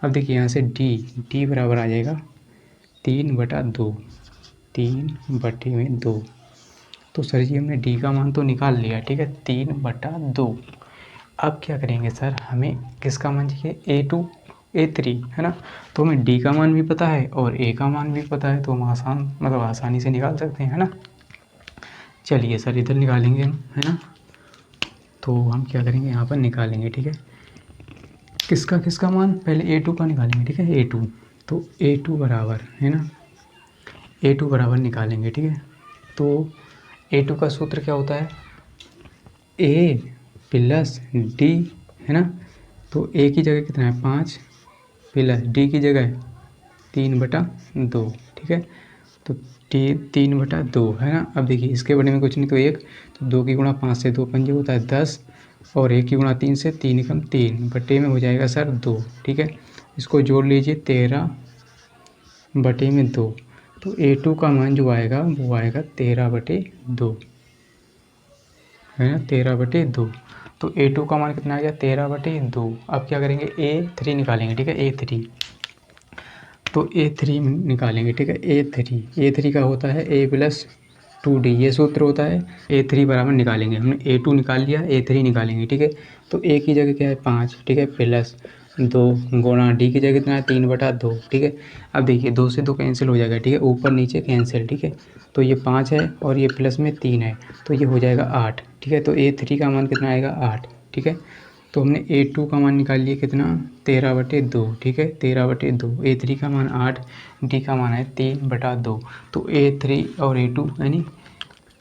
अब देखिए यहाँ से D बराबर आ जाएगा 3/2, 3/2। तो सर जी हमने D का मान तो निकाल लिया, ठीक है, 3/2। अब क्या करेंगे सर, हमें किसका मान चाहिए, A3 है ना। तो हमें D का मान भी पता है और A का मान भी पता है, तो हम आसानी से निकाल सकते हैं, है ना। चलिए सर इधर निकालेंगे हम, है ना। तो हम क्या करेंगे, यहाँ पर निकालेंगे, ठीक है। किसका मान, पहले A2 का निकालेंगे, ठीक है। A2, तो A2 बराबर, है ना, A2 बराबर निकालेंगे, ठीक है। तो A2 का सूत्र क्या होता है, A प्लस D, है ना। तो A की जगह कितना है 5 प्लस D की जगह 3/2, ठीक है। तो 3/2 है ना। अब देखिए इसके बड़े में कुछ नहीं, तो 1, तो 2 की गुणा 5 से 2 पंजे होता है 10, और 1 की गुणा 3 से 3 एकम 3 बटे में हो जाएगा सर 2, ठीक है। इसको जोड़ लीजिए 13/2। तो A2 का मान जो आएगा वो आएगा 13/2, है ना, 13/2। तो A2 का मान कितना आ गया 13/2। अब क्या करेंगे, A3 निकालेंगे, ठीक है। A3, तो A3 निकालेंगे, ठीक है। A3 का होता है A प्लस 2D, ये सूत्र होता है। A3 बराबर निकालेंगे, हमने A2 निकाल लिया, A3 निकालेंगे, ठीक है। तो A की जगह क्या है 5, ठीक है, प्लस 2 गुणा D की जगह कितना है 3/2, ठीक है। अब देखिए 2 से 2 कैंसिल हो जाएगा, ठीक है, ऊपर नीचे कैंसिल, ठीक है। तो ये 5 है और ये प्लस में 3 है, तो ये हो जाएगा 8, ठीक है। तो A3 का मान कितना आएगा 8, ठीक है। तो हमने A2 का मान निकाल लिया कितना 13/2, ठीक है, 13/2। A3 का मान 8, D का मान है 3/2। तो A3 और A2 यानी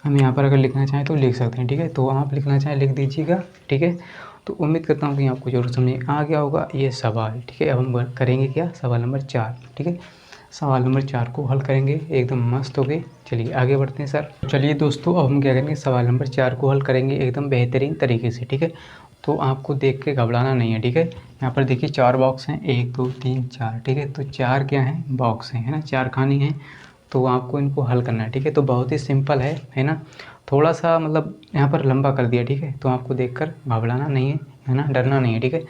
हम यहाँ पर अगर लिखना चाहें तो लिख सकते हैं, ठीक है। तो आप लिखना चाहें लिख दीजिएगा, ठीक है। तो उम्मीद करता हूँ कि आपको जरूर समझ आ गया होगा ये सवाल, ठीक है। अब हम करेंगे क्या, सवाल नंबर 4, ठीक है। सवाल नंबर 4 को हल करेंगे एकदम मस्त हो गए। चलिए आगे बढ़ते हैं सर। चलिए दोस्तों, अब हम क्या करेंगे, सवाल नंबर 4 को हल करेंगे एकदम बेहतरीन तरीके से, ठीक है। तो आपको देख के घबराना नहीं है, ठीक है। यहाँ पर देखिए 4 बॉक्स हैं, 1 2 3 4, ठीक है। तो 4 क्या हैं, बॉक्स हैं, है ना, 4 खाने हैं। तो आपको इनको हल करना है, ठीक है। तो बहुत ही सिंपल है ना। थोड़ा सा मतलब यहाँ पर लंबा कर दिया, ठीक है। तो आपको देखकर घबराना नहीं है ना, डरना नहीं है, ठीक है।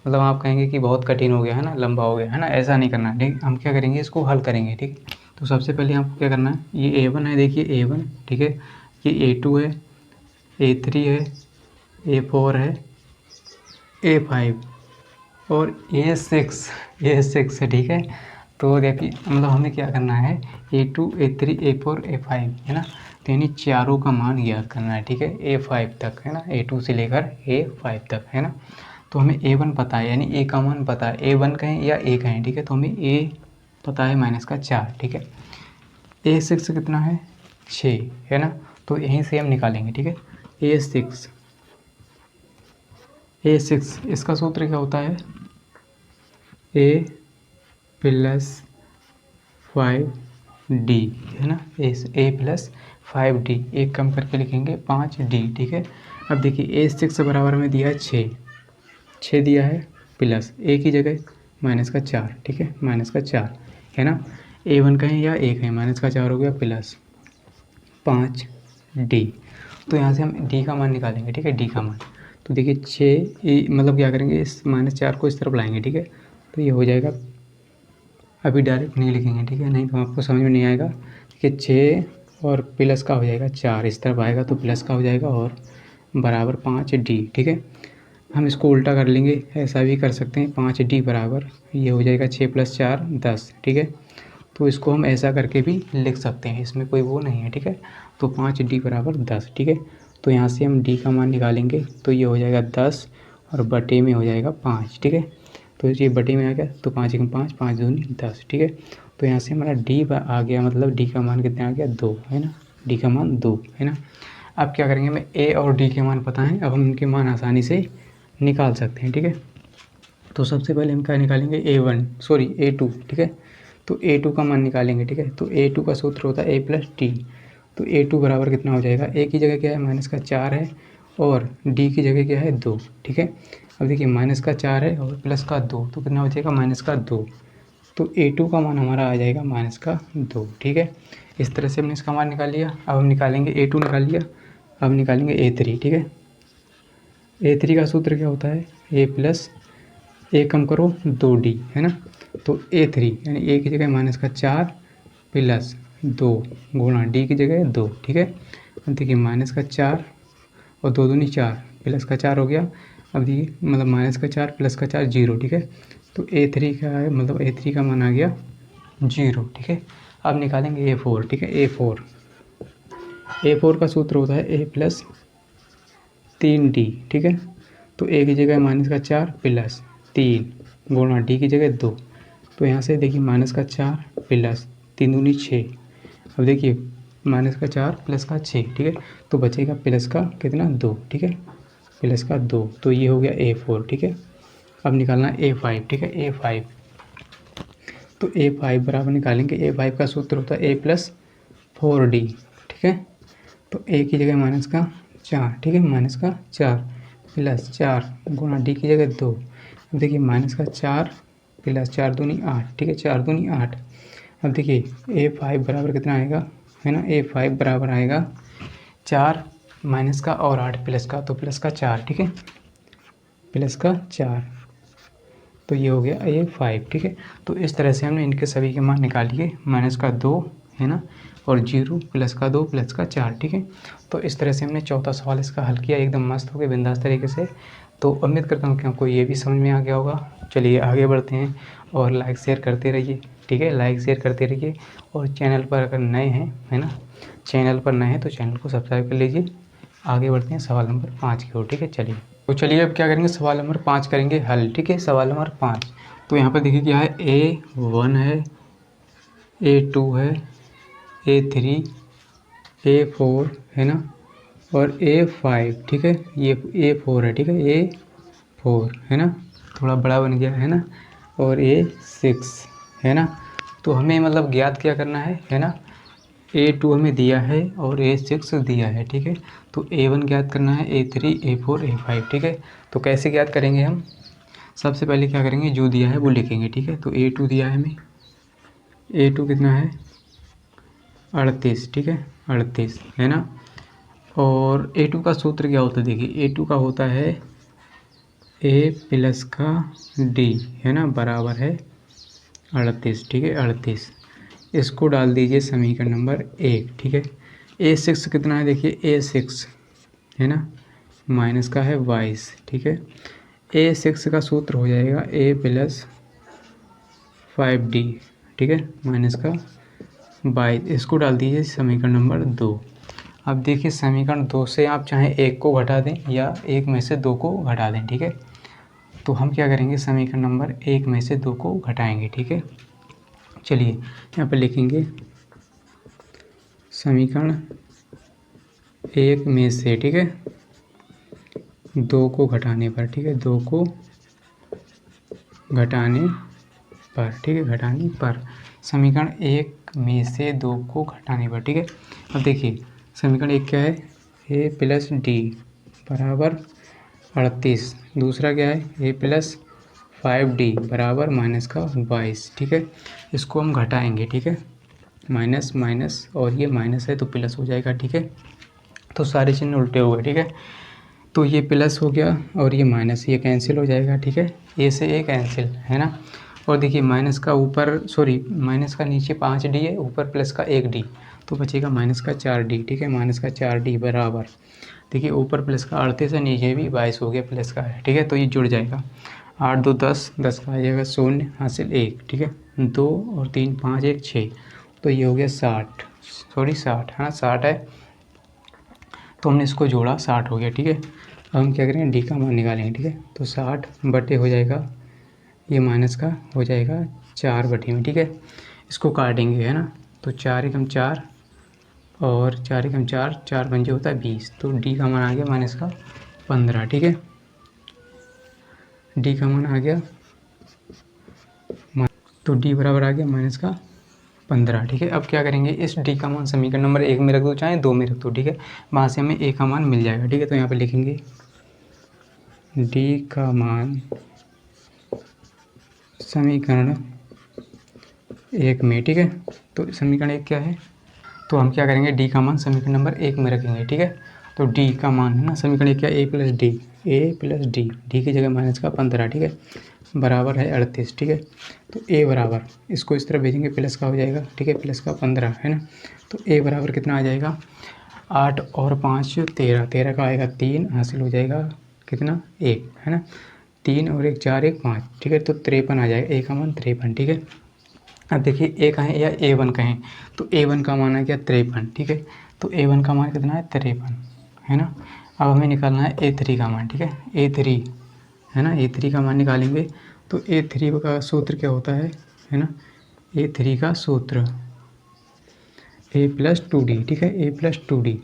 मतलब आप कहेंगे कि बहुत कठिन हो गया है ना, लंबा हो गया है ना, ऐसा नहीं करना है, ठीक। हम क्या करेंगे, इसको हल करेंगे, ठीक। तो सबसे पहले आपको क्या करना है, ये A1 है, देखिए A1, ठीक है। ये A2 है, A3 है, A4 है, A5 और A6 है, ठीक है। तो देखिए मतलब हमें क्या करना है, A2 A3 A4 A5, है ना। तो यानी चारों का मान ज्ञात करना है, ठीक है, A5 तक, है ना, A2 से लेकर A5 तक, है ना। तो हमें A1 पता है, यानी A का मान पता है, A1 कहें या A कहें, ठीक है। तो हमें A पता है -4, ठीक है। A6 कितना है 6, है ना। तो यहीं से हम निकालेंगे, ठीक है। A6 इसका सूत्र क्या होता है, A प्लस 5D, है ना। A प्लस 5D, एक कम करके लिखेंगे 5D, ठीक है। अब देखिए A6 बराबर में दिया है 6 दिया है, प्लस A की जगह -4, ठीक है, -4, है ना। A1 कहें या A कहें, -4 हो गया, प्लस 5D। तो यहाँ से हम D का मान निकालेंगे, ठीक है, D का मान। तो देखिए 6 मतलब क्या करेंगे, इस -4 को इस तरफ लाएंगे, ठीक है। तो ये हो जाएगा, अभी डायरेक्ट नहीं लिखेंगे, ठीक है, नहीं तो आपको समझ में नहीं आएगा। देखिए 6 और प्लस का हो जाएगा 4, इस तरफ आएगा तो प्लस का हो जाएगा, और बराबर 5D, ठीक है। हम इसको उल्टा कर लेंगे, ऐसा भी कर सकते हैं, 5D बराबर ये हो जाएगा 6 + 4 10, ठीक है। तो इसको हम ऐसा करके भी लिख सकते हैं, इसमें कोई वो नहीं है, ठीक है। तो 5D बराबर 10, ठीक है। तो यहाँ से हम D का मान निकालेंगे, तो ये हो जाएगा 10 और बटे में हो जाएगा 5, ठीक है। तो ये बटे में आ गया, तो 5 × 5 5 दूनी 10, ठीक है। तो यहाँ से हमारा D आ गया, मतलब D का मान कितना आ गया 2, है ना, D का मान 2, है ना। अब क्या करेंगे, हमें A और D के मान पता हैं, अब हम इनके मान आसानी से निकाल सकते हैं, ठीक है। तो सबसे पहले हम क्या निकालेंगे, A2, ठीक है। तो A2 का मान निकालेंगे, ठीक है। तो A2 का सूत्र होता है A + D। तो A2 बराबर कितना हो जाएगा, A की जगह क्या है -4 है, और D की जगह क्या है 2, ठीक है। अब देखिए -4 है और +2, तो कितना हो जाएगा -2। तो A2 का मान हमारा आ जाएगा -2, ठीक है। इस तरह से हमने इसका मान निकाल लिया। अब हम निकालेंगे, A2 निकाल लिया, अब निकालेंगे A3, ठीक है। A3 का सूत्र क्या होता है, A कम करो 2D, है ना। तो A3 यानी A की जगह -4 प्लस 2 गुणा D की जगह 2, ठीक है। अब देखिए -4 और 2 दूनी 4, प्लस का 4 हो गया। अब देखिए मतलब -4 + 4 0, ठीक है। तो A3 का है, मतलब A3 का मान आ गया 0, ठीक है। अब निकालेंगे A4, ठीक है। A4 का सूत्र होता है A प्लस 3D, ठीक है। तो A की जगह माइनस का 4 प्लस 3 गुणा D की जगह 2। तो यहाँ से देखिए माइनस का 4 प्लस 3 दूनी 6। अब देखिए माइनस का 4 प्लस का 6, ठीक है। तो बचेगा प्लस का कितना 2, ठीक है, प्लस का 2। तो ये हो गया A4, ठीक है। अब निकालना A5, ठीक है। A5, तो A5 बराबर निकालेंगे। A5 का सूत्र होता है A प्लस 4D, ठीक है। तो A की जगह माइनस का 4, ठीक है, माइनस का 4 प्लस 4 गुणा D की जगह 2। अब देखिए माइनस का 4 प्लस 4 दूनी 8, ठीक है, 4 दूनी 8। अब देखिए A5 बराबर कितना आएगा, है ना। A5 बराबर आएगा 4 माइनस का और 8 प्लस का, तो प्लस का 4, ठीक है, प्लस का 4। तो ये हो गया A5, ठीक है। तो इस तरह से हमने इनके सभी के मान निकाल लिए। माइनस का 2, है ना, और 0 प्लस का 2 प्लस का 4, ठीक है। तो इस तरह से हमने चौथा सवाल इसका हल किया, एकदम मस्त हो गया बिंदास तरीके से। तो उम्मीद करता हूँ कि आपको ये भी समझ में आ गया होगा। चलिए आगे बढ़ते हैं और लाइक शेयर करते रहिए, ठीक है, लाइक शेयर करते रहिए। और चैनल पर अगर नए हैं, है ना, चैनल पर नए हैं तो चैनल को सब्सक्राइब कर लीजिए। आगे बढ़ते हैं सवाल नंबर 5 की ओर, ठीक है। चलिए अब क्या करेंगे, सवाल नंबर 5 करेंगे हल, ठीक है। सवाल नंबर 5, तो यहाँ पर देखिए क्या है, A1 है, A2 है, A3, A4, है ना, और A5, ठीक है। ये A4 है, ठीक है, A4, है ना, थोड़ा बड़ा बन गया, है ना, और A6, है ना। तो हमें मतलब ज्ञात क्या करना है ना। A2 हमें दिया है और A6 दिया है, ठीक है। तो A1 ज्ञात करना है, A3, A4, A5, ठीक है। तो कैसे ज्ञात करेंगे हम, सबसे पहले क्या करेंगे, जो दिया है वो लिखेंगे, ठीक है। तो A2 दिया है हमें, A2 कितना है 38, ठीक है, 38, है ना। और A2 का सूत्र क्या होता है, देखिए A2 का होता है A प्लस का D, है ना, बराबर है 38, ठीक है, 38। इसको डाल दीजिए समीकरण नंबर 1, ठीक है। A6 कितना है, देखिए A6, है ना, माइनस का है 22, ठीक है। A6 का सूत्र हो जाएगा A प्लस 5D, ठीक है, माइनस का 22। इसको डाल दीजिए समीकरण नंबर 2। अब देखिए समीकरण 2 से आप चाहे 1 को घटा दें या 1 में से 2 को घटा दें, ठीक है। तो हम क्या करेंगे, समीकरण नंबर 1 में से 2 को घटाएंगे, ठीक है। चलिए यहाँ पर लिखेंगे समीकरण 1 में से, ठीक है, 2 को घटाने पर, ठीक है, 2 को घटाने पर, ठीक है, घटाने पर, समीकरण 1 में से 2 को घटाने पर, ठीक है। अब देखिए समीकरण 1 क्या है, A प्लस D बराबर 38। दूसरा क्या है, A प्लस 5D बराबर माइनस का 22, ठीक है। इसको हम घटाएंगे, ठीक है, माइनस माइनस, और ये माइनस है तो प्लस हो जाएगा, ठीक है। तो सारे चिन्ह उल्टे हो गए, ठीक है। तो ये प्लस हो गया और ये माइनस, ये कैंसिल हो जाएगा, ठीक है, ए से ए कैंसिल, है ना। और देखिए माइनस का ऊपर, सॉरी, माइनस का नीचे 5D है, ऊपर प्लस का 1D, तो बचेगा माइनस का 4D, ठीक है, माइनस का 4D बराबर, देखिए ऊपर प्लस का 38 है, नीचे भी 22 हो गया, प्लस का है, ठीक है। तो ये जुड़ जाएगा, 8 2 10, 10 का आ जाएगा 0 हासिल 1, ठीक है, 2 और 3 5 1 6, तो ये हो गया 60, सॉरी 60, हाँ 60 है। तो हमने इसको जोड़ा, 60 हो गया, ठीक है। अब हम क्या करेंगे, डी का मान निकालेंगे, ठीक है। तो 60 बटे हो जाएगा, ये माइनस का हो जाएगा 4 बटे में, ठीक है। इसको काटेंगे, है ना, तो 4 एकम 4 और 4 एकम 4, 4 पंजे होता है 20। तो डी का मान आ गया माइनस का 15, ठीक है। डी का मान आ गया, तो डी बराबर आ गया माइनस का 15, ठीक है। अब क्या करेंगे, इस डी का मान समीकरण नंबर 1 में रख दो चाहे 2 में रख दो, ठीक है, वहाँ से हमें ए का मान मिल जाएगा, ठीक है। तो यहाँ पे लिखेंगे डी का मान समीकरण 1 में, ठीक है। तो समीकरण 1 क्या है, तो हम क्या करेंगे, डी का मान समीकरण नंबर 1 में रखेंगे, ठीक है। तो डी का मान है ना, समीकरण 1 क्या, ए प्लस डी, डी की जगह माइनस का 15, ठीक है, बराबर है 38, ठीक है। तो ए बराबर, इसको इस तरह भेजेंगे, प्लस का हो जाएगा, ठीक है, प्लस का 15, है ना। तो ए बराबर कितना आ जाएगा, 8 और 5 13, 13 का आएगा 3, हासिल हो जाएगा कितना 1, है ना। 3 और 1 4 1 5, ठीक है। तो 53 आ जाएगा, ए का मान 53, ठीक है। अब देखिए ए कहें या A1 कहें, तो A1 का मान है क्या 53, ठीक है। तो A1 का मान कितना है 53, है ना। अब हमें निकालना है A3 का मान, ठीक है। A3 है ना, A3 का मान निकालेंगे तो A3 का सूत्र क्या होता है ना। A3 का सूत्र A+2D, ठीक है, A+2D।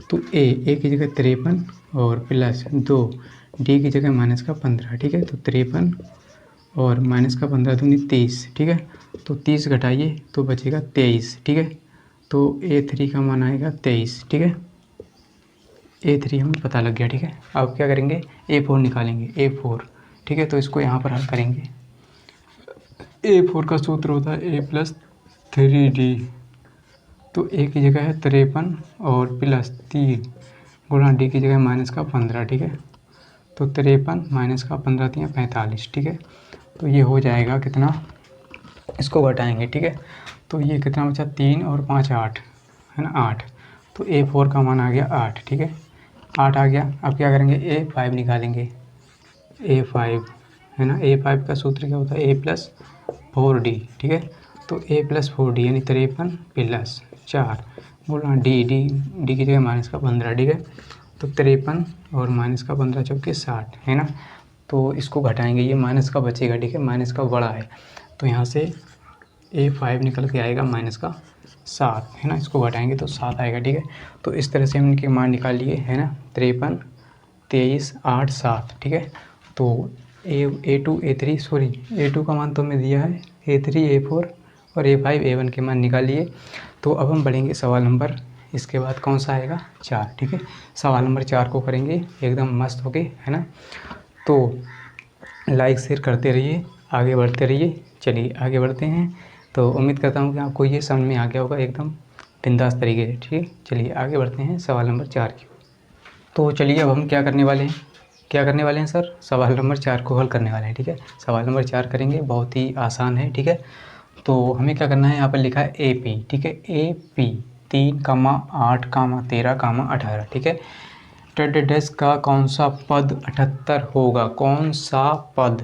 तो ए की जगह 53 और प्लस 2, डी की जगह -15, ठीक है। तो 53 और -15 दूनी 30, ठीक है। तो 30 घटाइए तो बचेगा 23, ठीक है। तो A3 का मान आएगा 23, ठीक है। A3 हमें पता लग गया, ठीक है। अब क्या करेंगे, A4 निकालेंगे, A4, ठीक है। तो इसको यहाँ पर हल करेंगे। A4 का सूत्र होता है A+3D। तो ए की जगह है 53 और प्लस 3 गुणा डी की जगह -15, ठीक है। तो 53 -15 3 45, ठीक है। तो ये हो जाएगा कितना, इसको घटाएंगे, ठीक है। तो ये कितना बचा, 3 और 5 8, है ना, 8। तो A4 का मान आ गया 8, ठीक है। 8 आ गया। अब क्या करेंगे, A5 निकालेंगे, A5 है ना। A5 का सूत्र क्या होता है, A+4D, ठीक है। तो A+4D यानी 53 प्लस 4 गुणा डी की जगह -15, ठीक है। तो 53 और -15 चौके 60, है ना। तो इसको घटाएंगे, ये माइनस का बचेगा, ठीक है, माइनस का बड़ा है। तो यहाँ से A5 निकल के आएगा -7, है ना। इसको घटाएंगे तो 7 आएगा, ठीक है। तो इस तरह से हम इनके मान निकाल लिए, है ना। 53 23 8 7, ठीक है। तो A2 A3 सॉरी A2 का मान तो हमें दिया है, A3 A4 और A5 A1 के मान निकाल लिए। तो अब हम बढ़ेंगे सवाल नंबर, इसके बाद कौन सा आएगा 4, ठीक है। सवाल नंबर 4 को करेंगे एकदम मस्त होके, है ना। तो लाइक शेयर करते रहिए, आगे बढ़ते रहिए। चलिए आगे बढ़ते हैं। तो उम्मीद करता हूँ कि आपको ये समझ में आ गया होगा एकदम बिंदास तरीके से, ठीक है। चलिए आगे बढ़ते हैं सवाल नंबर 4 की। तो चलिए अब हम क्या करने वाले हैं, सर, सवाल नंबर 4 को हल करने वाले हैं, ठीक है। सवाल नंबर 4 करेंगे, बहुत ही आसान है, ठीक है। तो हमें क्या करना है, यहाँ पर लिखा है AP, ठीक है। AP 3, 8, 13, 18, ठीक है। डैश का कौन सा पद 78 होगा, कौन सा पद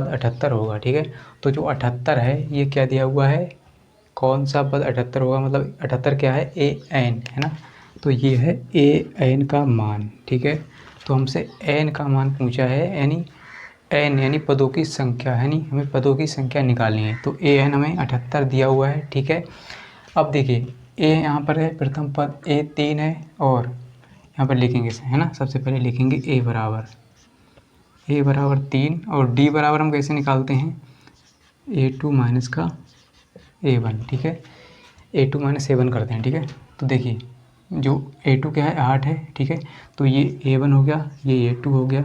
78 होगा, ठीक है। तो जो 78 है ये क्या दिया हुआ है, कौन सा पद 78 होगा, मतलब 78 क्या है, AN, है ना। तो ये है AN का मान, ठीक है। तो हमसे n का मान पूछा है, यानी n यानी पदों की संख्या, है नहीं, हमें पदों की संख्या निकालनी है। तो AN हमें 78 दिया हुआ है, ठीक है। अब देखिए A यहाँ पर है, प्रथम पद A3 है, और यहाँ पर लिखेंगे, है ना, सबसे पहले लिखेंगे A बराबर 3 और D बराबर हम कैसे निकालते हैं, A2 माइनस का A1, ठीक है। A2 माइनस A1 करते हैं, ठीक है। तो देखिए जो A2 क्या है 8 है, ठीक है। तो ये A1 हो गया, ये A2 हो गया,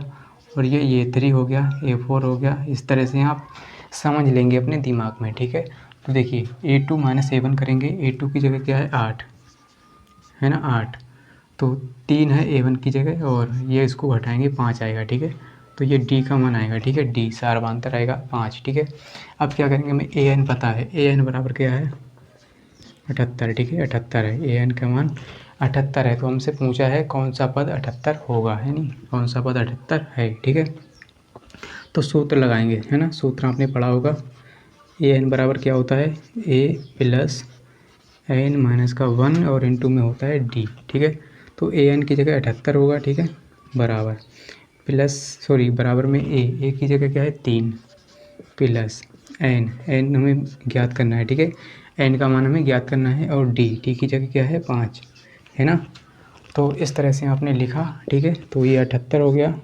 और ये A3 हो गया, A4 हो गया। इस तरह से आप समझ लेंगे अपने दिमाग में, ठीक है। तो देखिए A2 माइनस A1 करेंगे, A2 की जगह क्या है 8, है ना, 8। तो 3 है A1 की जगह, और ये इसको घटाएंगे 5 आएगा, ठीक है। तो ये D का मान आएगा, ठीक है, D सारवांतर आएगा 5, ठीक है। अब क्या करेंगे, हमें AN पता है, AN बराबर क्या है 78, ठीक है, 78 है, AN का मान 78 है। तो हमसे पूछा है कौन सा पद 78 होगा, है नहीं, कौन सा पद 78 है, ठीक है। तो सूत्र लगाएंगे, है ना, सूत्र आपने पढ़ा होगा, AN बराबर क्या होता है, A प्लस N माइनस का 1 और इनटू में होता है D, ठीक है। तो AN की जगह 78 होगा, ठीक है, बराबर बराबर में A की जगह क्या है 3 प्लस N हमें ज्ञात करना है, ठीक है। N का मान हमें ज्ञात करना है, और D की जगह क्या है 5, है ना। तो इस तरह से आपने लिखा, ठीक है। तो ये 78 हो गया,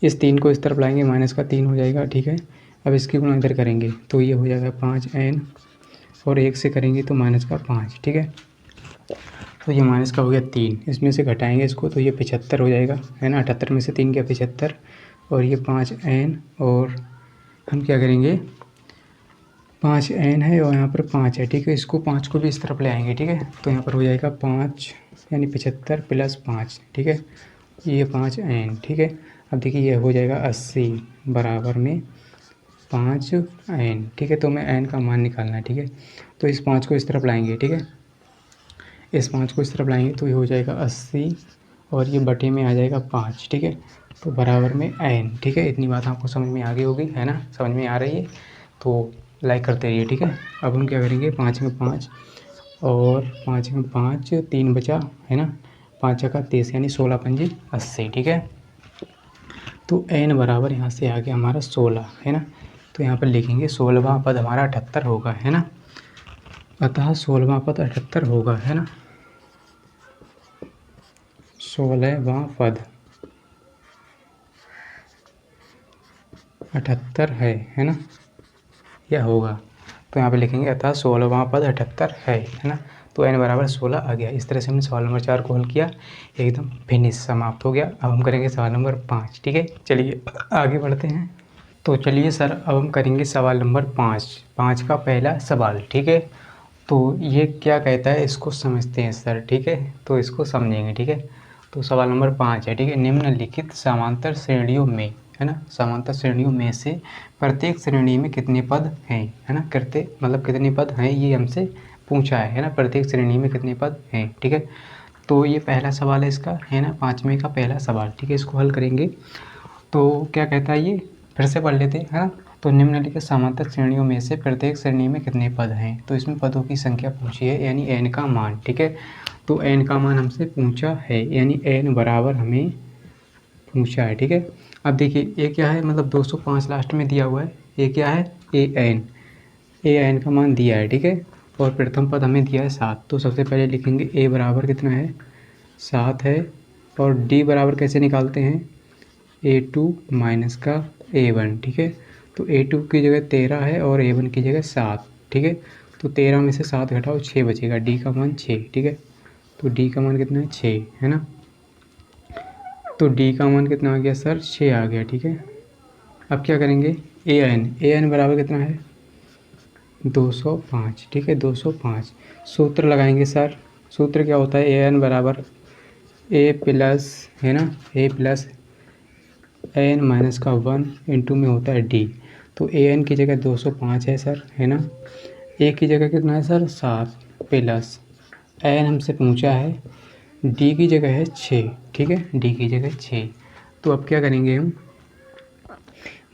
इस 3 को इस तरफ लाएंगे, माइनस का 3 हो जाएगा, ठीक है। अब इसकी गुणा इधर करेंगे तो ये हो जाएगा 5N, और 1 से करेंगे तो माइनस का 5, ठीक है। तो ये माइनस का हो गया 3, इसमें से घटाएंगे इसको तो ये 75 हो जाएगा, है ना। 78 में से 3 गया 75, और ये 5N, और हम क्या करेंगे, 5N है और यहाँ पर 5 है, ठीक है। इसको 5 को भी इस तरफ ले आएंगे, ठीक है। तो यहाँ पर हो जाएगा 5 यानी 75 प्लस 5, ठीक है, ये 5N, ठीक है। अब देखिए ये हो जाएगा 80 बराबर में 5N, ठीक है। तो हमें N का मान निकालना है, ठीक है। तो इस 5 को इस तरफ लाएंगे, ठीक है, इस 5 को इस तरफ लाएंगे तो ये हो जाएगा 80, और ये बटे में आ जाएगा 5, ठीक है। तो बराबर में n, ठीक है। इतनी बात आपको समझ में आ गई होगी, है ना, समझ में आ रही है तो लाइक करते रहिए, ठीक है। अब हम क्या करेंगे, 5 में 5 और 5 में 5, 3 बचा, है ना, 5 का 30 यानी 16 पंजे 80, ठीक है। तो n बराबर यहाँ से आ गया हमारा 16, है ना। तो यहाँ पर लिखेंगे 16वां पद हमारा 78 होगा, है ना। अतः 16वां पद 78 होगा, है ना। 16वां पद 78 है ना, यह होगा। तो यहाँ पे लिखेंगे अतः 16वां पद 78 है ना। तो n बराबर 16 आ गया। इस तरह से हमने सवाल नंबर 4 को हल किया, एकदम फिनिश, समाप्त हो गया। अब हम करेंगे सवाल नंबर 5, ठीक है। चलिए आगे बढ़ते हैं। तो चलिए सर, अब हम करेंगे सवाल नंबर 5 का पहला सवाल, ठीक है। तो ये क्या कहता है इसको समझते हैं सर, ठीक है। तो इसको समझेंगे, ठीक है। तो सवाल नंबर 5 है, ठीक है। निम्नलिखित समांतर श्रेणियों में, है ना, समांतर श्रेणियों में से प्रत्येक श्रेणी में कितने पद हैं, है ना, करते मतलब कितने पद हैं ये हमसे पूछा है ना। प्रत्येक श्रेणी में कितने पद हैं, ठीक है। तो ये पहला सवाल है इसका, है ना, 5वें का पहला सवाल, ठीक है। इसको हल करेंगे तो क्या कहता है ये, फिर से पढ़ लेते हैं, है ना। तो निम्नलिखित समांतर श्रेणियों में से प्रत्येक श्रेणी में कितने पद हैं। तो इसमें पदों की संख्या पूछी है, यानी n का मान, ठीक है। तो n का मान हमसे पूछा है, यानी n बराबर हमें पूछा है, ठीक है। अब देखिए ये क्या है, मतलब 205 लास्ट में दिया हुआ है। ये क्या है, an का मान दिया है, ठीक है। और प्रथम पद हमें दिया है 7। तो सबसे पहले लिखेंगे a बराबर कितना है, 7 है। और d बराबर कैसे निकालते हैं, a2 माइनस का a1, ठीक है। तो a2 की जगह 13 है और a1 की जगह 7, ठीक है। तो 13 में से 7 घटाओ 6 बचेगा, d का मान 6, ठीक है। तो d का मान कितना है, 6, है ना। तो d का मान कितना आ गया सर, 6 आ गया, ठीक है। अब क्या करेंगे, an बराबर कितना है, 205, ठीक है, 205। सूत्र लगाएंगे सर। सूत्र क्या होता है, an बराबर a प्लस, है ना, a प्लस an माइनस का 1 इंटू में होता है d। तो an की जगह 205 है सर, है ना। a की जगह कितना है सर, 7 प्लस n हमसे पूछा है, d की जगह है 6, ठीक है, d की जगह 6। तो अब क्या करेंगे हम,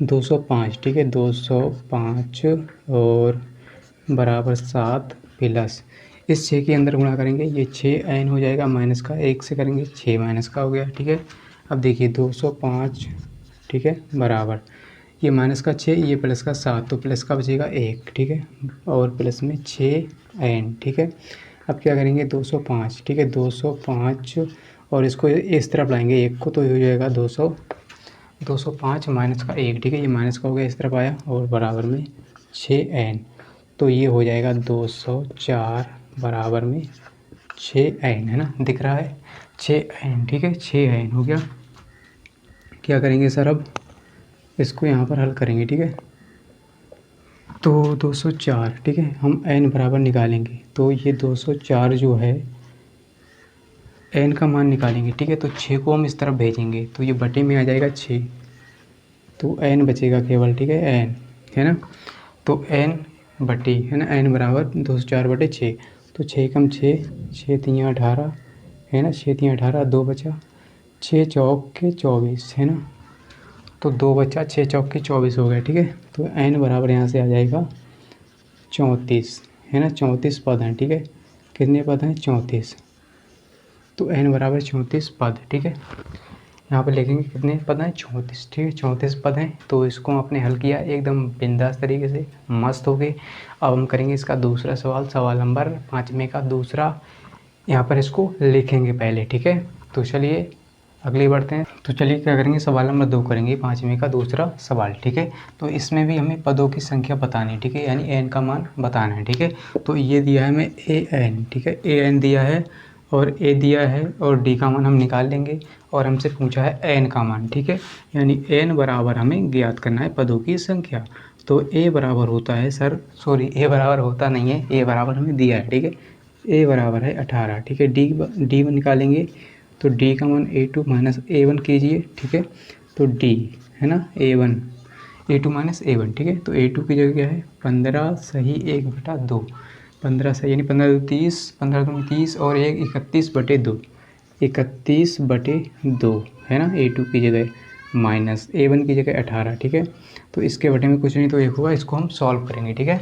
205, ठीक है, 205 और बराबर 7 प्लस इस 6 के अंदर गुणा करेंगे, ये 6n हो जाएगा, माइनस का 1 से करेंगे 6 माइनस का हो गया, ठीक है। अब देखिए 205, ठीक है, बराबर ये माइनस का 6, ये प्लस का 7, तो प्लस का बचेगा 1, ठीक है, और प्लस में 6n, ठीक है। अब क्या करेंगे, 205, ठीक है, 205 और इसको इस तरफ लाएंगे 1 को, तो ये हो जाएगा 205 माइनस का 1, ठीक है, ये माइनस का हो गया, इस तरफ आया, और बराबर में 6n। तो ये हो जाएगा 204 बराबर में 6n, है ना, दिख रहा है 6n, ठीक है, 6n हो गया। क्या करेंगे सर, अब इसको यहाँ पर हल करेंगे, ठीक है। तो 204, ठीक है, हम n बराबर निकालेंगे, तो ये 204 जो है n का मान निकालेंगे, ठीक है। तो 6 को हम इस तरफ भेजेंगे, तो ये बटे में आ जाएगा 6, तो n बचेगा केवल, ठीक है, n, है ना। तो n बटे, है ना, n बराबर 204 बटे 6। तो 6 कम 6, 6 3 18, है ना, 6 3 18, 2 बचा, 6 चौक के 24, है ना। तो 2 बचा, 6 चौक के 24 हो गया, ठीक है। तो n बराबर यहाँ से आ जाएगा 34, है ना, 34 पद हैं, ठीक है। कितने पद हैं, 34। तो n बराबर 34 पद, ठीक है। यहाँ पे लिखेंगे कितने पद हैं, 34, ठीक है, 34 पद हैं। तो इसको आपने हल किया एकदम बिंदास तरीके से, मस्त हो गए। अब हम करेंगे इसका दूसरा सवाल, सवाल नंबर 5वें का दूसरा, यहाँ पर इसको लिखेंगे पहले, ठीक है। तो चलिए अगली बढ़ते हैं। तो चलिए क्या करेंगे, सवाल नंबर 2 करेंगे, 5वें का दूसरा सवाल, ठीक है। तो इसमें भी हमें पदों की संख्या बतानी है, ठीक है, यानी n का मान बताना है, ठीक है। तो ये दिया है हमें an, ठीक है, an दिया है और a दिया है, और d का मान हम निकाल लेंगे, और हमसे पूछा है n का मान, ठीक है, यानी n बराबर हमें ज्ञात करना है पदों की संख्या। तो a बराबर होता है सर, सॉरी a बराबर होता नहीं है, a बराबर हमें दिया है, ठीक है, a बराबर है 18, ठीक है। d निकालेंगे, तो d का मान a2 माइनस a1 कीजिए, ठीक है। तो d, है ना, a2 माइनस a1, ठीक है। तो a2 की जगह क्या है, 15 सही 1/2, 15 सही यानी 15 2 30, 15 2 30 और 1 31/2, 31/2, है ना, a2 की जगह। माइनस A1 की जगह 18, ठीक है। तो इसके बटे में कुछ नहीं तो 1 होगा, इसको हम सॉल्व करेंगे, ठीक है।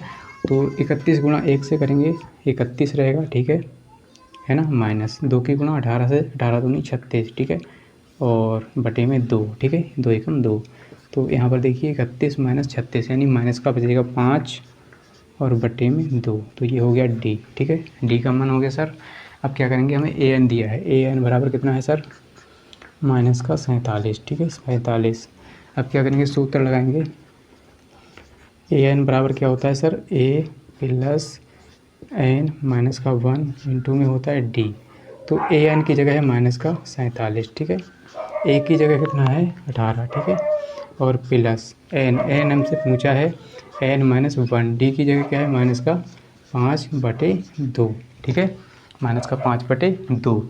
तो 31 गुणा 1 से करेंगे 31 रहेगा, ठीक है ना। माइनस 2 की गुणा 18 से, 18 दूनी 36, ठीक है। और बटे में 2, ठीक है, 2 एकम 2। तो यहाँ पर देखिए 31 माइनस 36 यानी माइनस का बचेगा 5 और बटे में 2। तो ये हो गया D, ठीक है। D का मान हो गया सर। अब क्या करेंगे, हमें AN दिया है, AN बराबर कितना है सर, माइनस का 47, ठीक है, 47। अब क्या करेंगे, सूत्र लगाएंगे। AN बराबर क्या होता है sir, A plus N minus का 1 इंटू में होता है D। तो AN की जगह है माइनस का 47, ठीक है। A की जगह कितना है 18, ठीक है। और प्लस N हमसे पूछा है N माइनस 1, D की जगह क्या है माइनस का 5/2, ठीक है, माइनस का 5/2।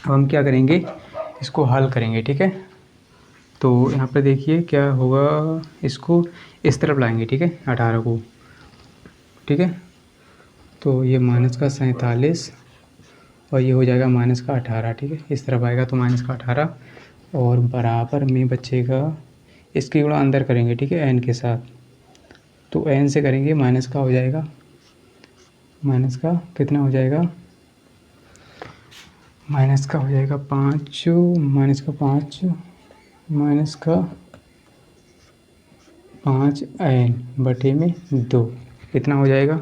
अब हम क्या करेंगे, इसको हल करेंगे, ठीक है। तो यहाँ पे देखिए क्या होगा, इसको इस तरफ लाएंगे, ठीक है, 18 को, ठीक है। तो ये माइनस का 47 और ये हो जाएगा माइनस का 18, ठीक है। इस तरफ आएगा तो माइनस का 18 और बराबर में बचेगा, इसकी गुणा अंदर करेंगे, ठीक है, N के साथ। तो N से करेंगे माइनस का हो जाएगा, माइनस का कितना हो जाएगा, माइनस का हो जाएगा 5, माइनस का 5, माइनस का 5N बटे में 2 कितना हो जाएगा।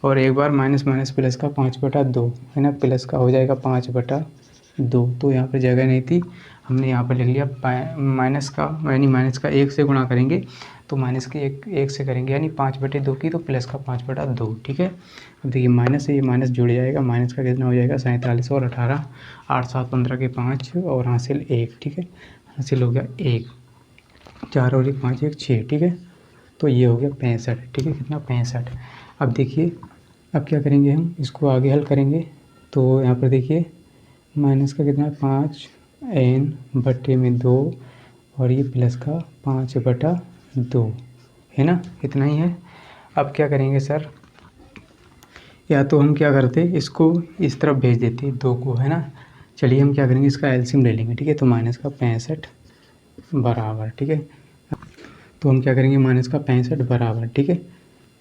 और एक बार माइनस माइनस प्लस का 5/2 है ना, प्लस का हो जाएगा 5/2। तो यहाँ पर जगह नहीं थी, हमने यहाँ पर लिख लिया माइनस का, यानी माइनस का 1 से गुणा करेंगे तो माइनस के 1 से करेंगे यानी 5/2 की, तो प्लस का 5/2, ठीक है। अब देखिए माइनस से ये माइनस जुड़ जाएगा, माइनस का कितना हो जाएगा 47 और 18, 8 7 15 के 5 और हासिल 1, ठीक है, हासिल हो गया 1, 4 और 1 5 1 6, ठीक है। तो ये हो गया 65, ठीक है, कितना 65। अब देखिए अब क्या करेंगे, हम इसको आगे हल करेंगे। तो यहाँ पर देखिए माइनस का कितना है 5N बटे में 2 और ये प्लस का 5/2 है ना, इतना ही है। अब क्या करेंगे सर, या तो हम क्या करते, इसको इस तरफ भेज देते 2 को, है ना। चलिए हम क्या करेंगे, इसका एलसीएम ले लेंगे, ठीक है। तो माइनस का 65 बराबर, ठीक है। तो हम क्या करेंगे, माइनस का 65 बराबर, ठीक है।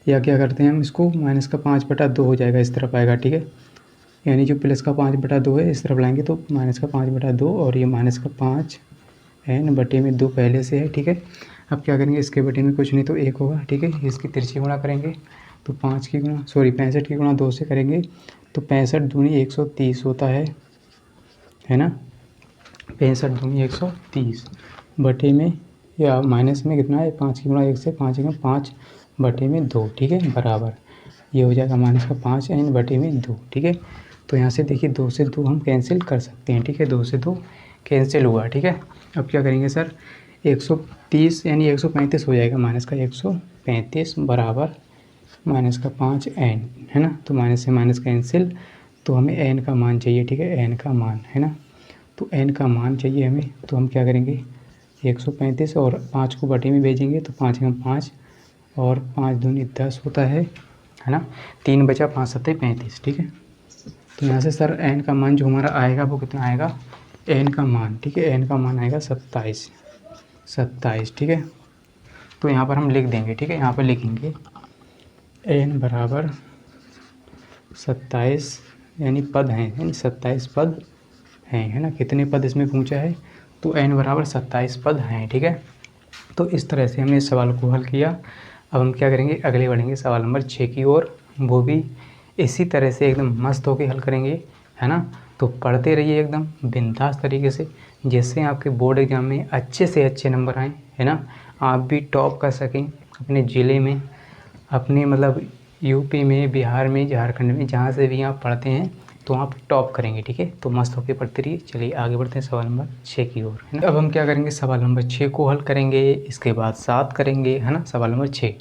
या क्या करते हैं हम, इसको माइनस का 5/2 हो जाएगा, इस तरफ आएगा, ठीक है। यानी जो प्लस का 5/2 है इस तरफ लाएंगे तो माइनस का 5/2 और ये माइनस का 5N बटे में 2 पहले से है, ठीक है। अब क्या करेंगे, इसके बटे में कुछ नहीं तो 1 होगा, ठीक है। इसकी तिरछी गुणा करेंगे तो 65 की गुणा 2 से करेंगे तो 65 दूनी 130 होता है ना। 65 दूनी 130 बटे में, या माइनस में कितना है 5 की गुणा 1 से, 5 में 5 बटे में 2, ठीक है, बराबर ये हो जाएगा माइनस का 5N बटे में 2, ठीक है। तो यहाँ से देखिए 2 से 2 हम कैंसिल कर सकते हैं, ठीक है, 2 से 2 कैंसिल हुआ, ठीक है। अब क्या करेंगे सर, 130 यानी 135 हो जाएगा, माइनस का 135 बराबर माइनस का 5N, है ना। तो माइनस से माइनस कैंसिल, तो हमें N का मान चाहिए, ठीक है, N का मान, है ना। तो N का मान चाहिए हमें, तो हम क्या करेंगे, 135 और 5 को बटे में भेजेंगे तो 5 में 5 और 5 दूनी 10 होता है ना। 3 बचा 5 7 35, ठीक है। तो यहाँ से सर N का मान जो हमारा आएगा वो कितना आएगा, N का मान, ठीक है, N का मान आएगा 27, ठीक है। तो यहाँ पर हम लिख देंगे, ठीक है, यहाँ पर लिखेंगे N बराबर 27 यानी पद हैं, यानी 27 पद हैं, है ना। कितने पद इसमें पूछा है, तो N बराबर 27 पद हैं, ठीक है। तो इस तरह से हमने इस सवाल को हल किया। अब हम क्या करेंगे, अगले बढ़ेंगे सवाल नंबर 6 की ओर, वो भी इसी तरह से एकदम मस्त होकर हल करेंगे, है ना। तो पढ़ते रहिए एकदम बिंदास तरीके से, जिससे आपके बोर्ड एग्जाम में अच्छे से अच्छे नंबर आएँ, है ना। आप भी टॉप कर सकें अपने ज़िले में, अपने मतलब यूपी में, बिहार में, झारखंड में, जहाँ से भी आप पढ़ते हैं तो आप टॉप करेंगे, ठीक है। तो मस्त होकर पढ़ते रहिए। चलिए आगे बढ़ते हैं सवाल नंबर 6 की ओर, है ना। अब हम क्या करेंगे, सवाल नंबर 6 को हल करेंगे, इसके बाद 7 करेंगे, है ना। सवाल नंबर 6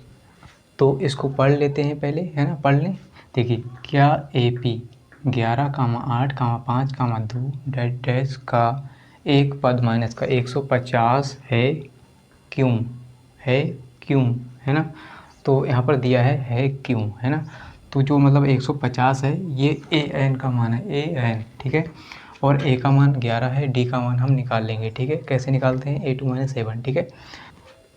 तो इसको पढ़ लेते हैं पहले, है ना, पढ़ लें। देखिए, क्या AP 11,8,5,2 डैश का एक पद माइनस का 150 क्यों है ना। तो यहाँ पर दिया है क्यों, है ना। तो जो मतलब 150 है ये AN का मान है, AN, ठीक है। और ए का मान 11 है, डी का मान हम निकाल लेंगे। ठीक है, कैसे निकालते हैं, A2 - A1। ठीक है,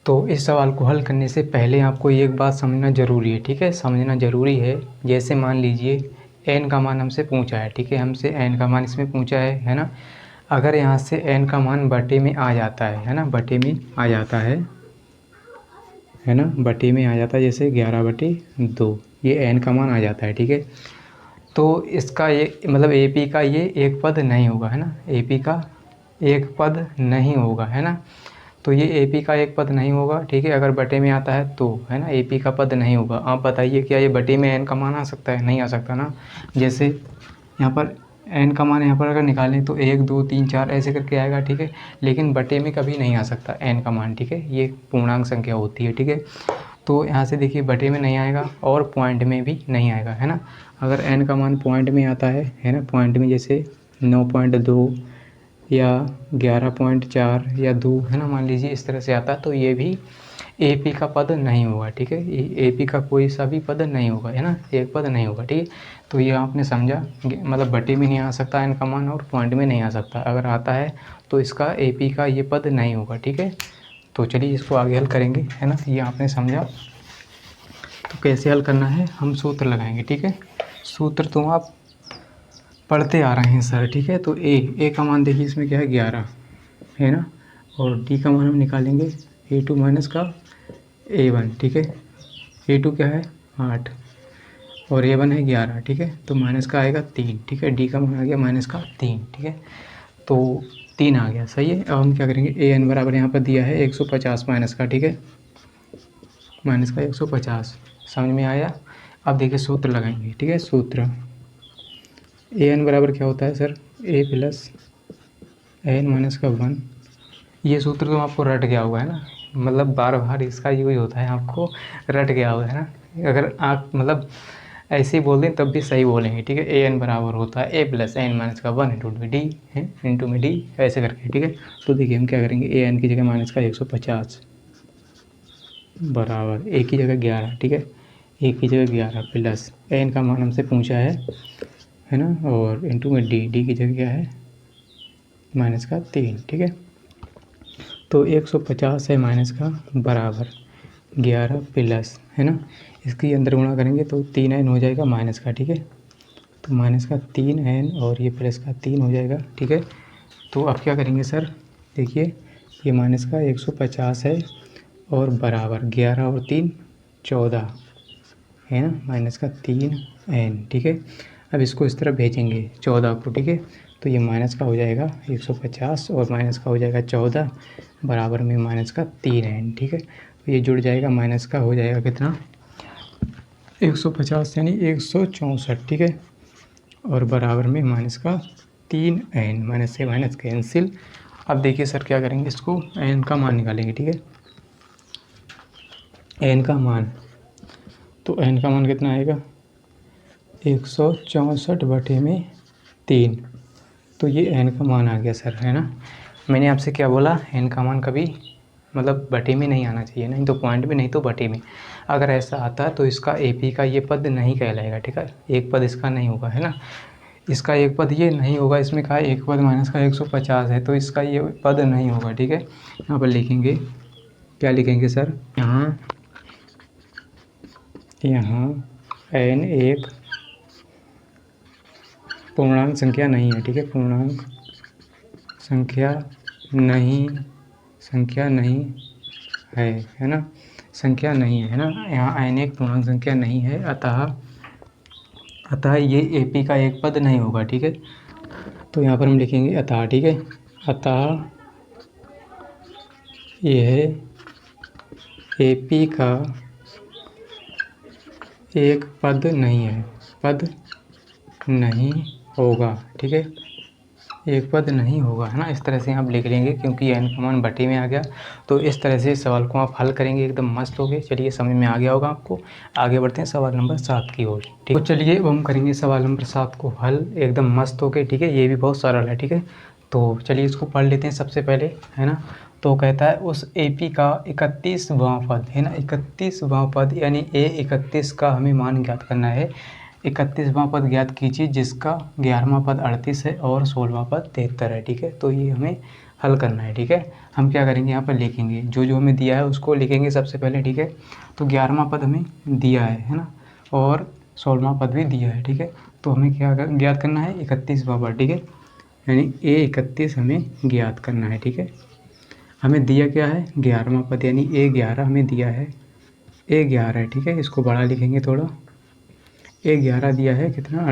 तो इस सवाल को हल करने से पहले आपको एक बात समझना ज़रूरी है। ठीक है, समझना ज़रूरी है। जैसे मान लीजिए n का मान हमसे पूछा है। ठीक है, हमसे n का मान इसमें पूछा है ना। अगर यहाँ से n का मान बटे में आ जाता है ना, बटे में आ जाता है ना, बटे में आ जाता है, जैसे 11/2 ये n का मान आ जाता है। ठीक है, तो इसका ये मतलब AP का ये एक पद नहीं होगा, है ना, AP का एक पद नहीं होगा, है ना। तो ये AP का एक पद नहीं होगा। ठीक है, अगर बटे में आता है तो, है ना, AP का पद नहीं होगा। आप बताइए क्या ये बटे में n का मान आ सकता है? नहीं आ सकता ना। जैसे यहाँ पर n का मान यहाँ पर अगर निकालें तो 1 2 3 4 ऐसे करके आएगा। ठीक है, लेकिन बटे में कभी नहीं आ सकता n का मान। ठीक है, ये पूर्णांक संख्या होती है। ठीक है, तो यहाँ से देखिए बटे में नहीं आएगा और पॉइंट में भी नहीं आएगा, है ना। अगर n का मान पॉइंट में आता है ना, पॉइंट में जैसे 9.2 या 11.4 या 2, है ना, मान लीजिए इस तरह से आता, तो ये भी AP का पद नहीं होगा। ठीक है, ये AP का कोई सा भी पद नहीं होगा, है ना, एक पद नहीं होगा। ठीक है, तो ये आपने समझा, मतलब बटे में नहीं आ सकता n का मान और पॉइंट में नहीं आ सकता। अगर आता है तो इसका AP का ये पद नहीं होगा। ठीक है, तो चलिए इसको आगे हल करेंगे, है ना, ये आपने समझा। तो कैसे हल करना है, हम सूत्र लगाएंगे। ठीक है, सूत्र तो आप पढ़ते आ रहे हैं सर। ठीक है, तो ए का मान देखिए इसमें क्या है, 11, है ना, और डी का मान हम निकालेंगे A2 - का A1। ठीक है, A2 क्या है 8 और A1 है 11। ठीक है, तो माइनस का आएगा 3। ठीक है, डी का मान आ गया -3। ठीक है, तो 3 आ गया, सही है। अब हम क्या करेंगे, AN बराबर यहाँ पर दिया है 150 माइनस का। ठीक है, माइनस का 150, समझ में आया। अब देखिए सूत्र लगाएंगे। ठीक है, सूत्र AN बराबर क्या होता है सर, A + AN - का 1। ये सूत्र तो आपको रट गया होगा, है ना, मतलब बार बार इसका यूज होता है, आपको रट गया होगा, है ना। अगर आप मतलब ऐसे ही बोल दें तब भी सही बोलेंगे। ठीक है, AN बराबर होता है A + AN - का 1 × D, है, इंटू में D ऐसे करके। ठीक है, तो देखिए हम क्या करेंगे, AN की जगह माइनस का 150 बराबर A की जगह 11। ठीक है, A की जगह 11 प्लस AN का मान हमसे पूछा है ना, और इंटू में D की जगह क्या है -3। ठीक है, तो 150 है माइनस का बराबर 11 प्लस, है ना, इसकी अंदर गुणा करेंगे तो 3n हो जाएगा माइनस का। ठीक है, तो माइनस का 3n और ये प्लस का 3 हो जाएगा। ठीक है, तो अब क्या करेंगे सर, देखिए ये माइनस का 150 है और बराबर 11 और 3 14, है ना, माइनस का 3n। ठीक है, अब इसको इस तरफ भेजेंगे 14 को। ठीक है, तो ये माइनस का हो जाएगा 150 और माइनस का हो जाएगा 14 बराबर में माइनस का 3n। ठीक है, तो ये जुड़ जाएगा, माइनस का हो जाएगा कितना 150 यानी 164। ठीक है, और बराबर में माइनस का 3n, माइनस से माइनस कैंसिल। अब देखिए सर क्या करेंगे, इसको n का मान निकालेंगे। ठीक है, n का मान, तो n का मान कितना आएगा 164/3। तो ये n का मान आ गया सर, है ना। मैंने आपसे क्या बोला, n का मान कभी मतलब बटे में नहीं आना चाहिए, नहीं तो पॉइंट में, नहीं तो बटे में। अगर ऐसा आता है तो इसका AP का ये पद नहीं कहलाएगा। ठीक है, एक पद इसका नहीं होगा, है ना, इसका एक पद ये नहीं होगा। इसमें कहा एक पद माइनस का 150 है, तो इसका ये पद नहीं होगा। ठीक है, यहाँ पर लिखेंगे, क्या लिखेंगे सर, यहाँ n एक पूर्णांक संख्या नहीं है। ठीक है, पूर्णांक संख्या नहीं है ना, संख्या नहीं है ना, यहाँ n एक पूर्णांक संख्या नहीं है, अतः ये AP का एक पद नहीं होगा। ठीक है, तो यहाँ पर हम लिखेंगे अतः। ठीक है, अतः यह AP का एक पद नहीं है, पद नहीं होगा। ठीक है, एक पद नहीं होगा, है ना, इस तरह से आप लिख लेंगे, क्योंकि n का मान बटे में आ गया। तो इस तरह से सवाल को आप हल करेंगे, एकदम मस्त हो गए। चलिए समझ में आ गया होगा आपको। आगे बढ़ते हैं सवाल नंबर 7 की ओर। ठीक, तो चलिए अब हम करेंगे सवाल नंबर 7 को हल, एकदम मस्त हो गए। ठीक है, ये भी बहुत सरल है। ठीक है, तो चलिए इसको पढ़ लेते हैं सबसे पहले, है ना। तो कहता है उस AP का 31वां पद, है ना, 31वां पद यानी A31 का हमें मान ज्ञात करना है। 31वां पद ज्ञात कीजिए जिसका 11वां पद 38 है और 16वां पद 73 है। ठीक है, तो ये हमें हल करना है। ठीक है, हम क्या करेंगे, यहाँ पर लिखेंगे जो जो हमें दिया है उसको लिखेंगे सबसे पहले। ठीक है, तो 11वां पद हमें दिया है ना, और 16वां पद भी दिया है। ठीक है, तो हमें क्या ज्ञात करना है, 31वां पद। ठीक है, यानी A31 हमें ज्ञात करना है। ठीक है, हमें दिया क्या है, 11वां पद, यानी A11 हमें दिया है, A11 है। ठीक है, इसको बड़ा लिखेंगे थोड़ा। A11 दिया है कितना,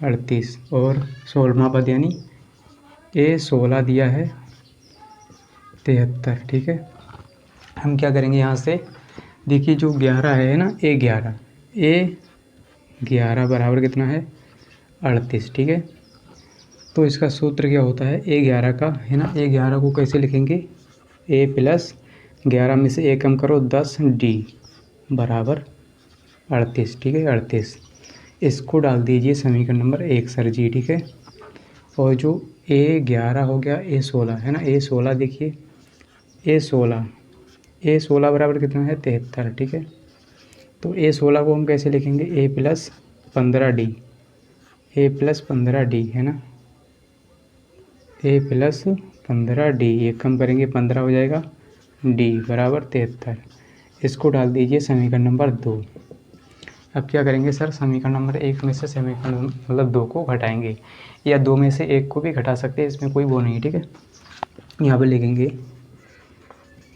38 और 16वां पद यानी A16 दिया है 73। ठीक है, हम क्या करेंगे यहाँ से, देखिए जो 11 है ना, A11 बराबर कितना है, 38। ठीक है, तो इसका सूत्र क्या होता है, A11 का है ना, A11 को कैसे लिखेंगे, A प्लस 11 में से 1 कम करो 10D बराबर 38। ठीक है, 38, इसको डाल दीजिए समीकरण नंबर 1 सर जी। ठीक है, और जो A11 हो गया A16 है ना, A16 देखिए, A16 बराबर कितना है, 73। ठीक है, तो A16 को हम कैसे लिखेंगे, A प्लस 15D है ना, A प्लस 15D, ये कम करेंगे 15 हो जाएगा, D बराबर 73, इसको डाल दीजिए समीकरण नंबर 2। अब क्या करेंगे सर, समीकरण नंबर 1 में से समीकरण मतलब 2 को घटाएंगे, या 2 में से 1 को भी घटा सकते हैं, इसमें कोई वो नहीं है। ठीक है, यहाँ पर लिखेंगे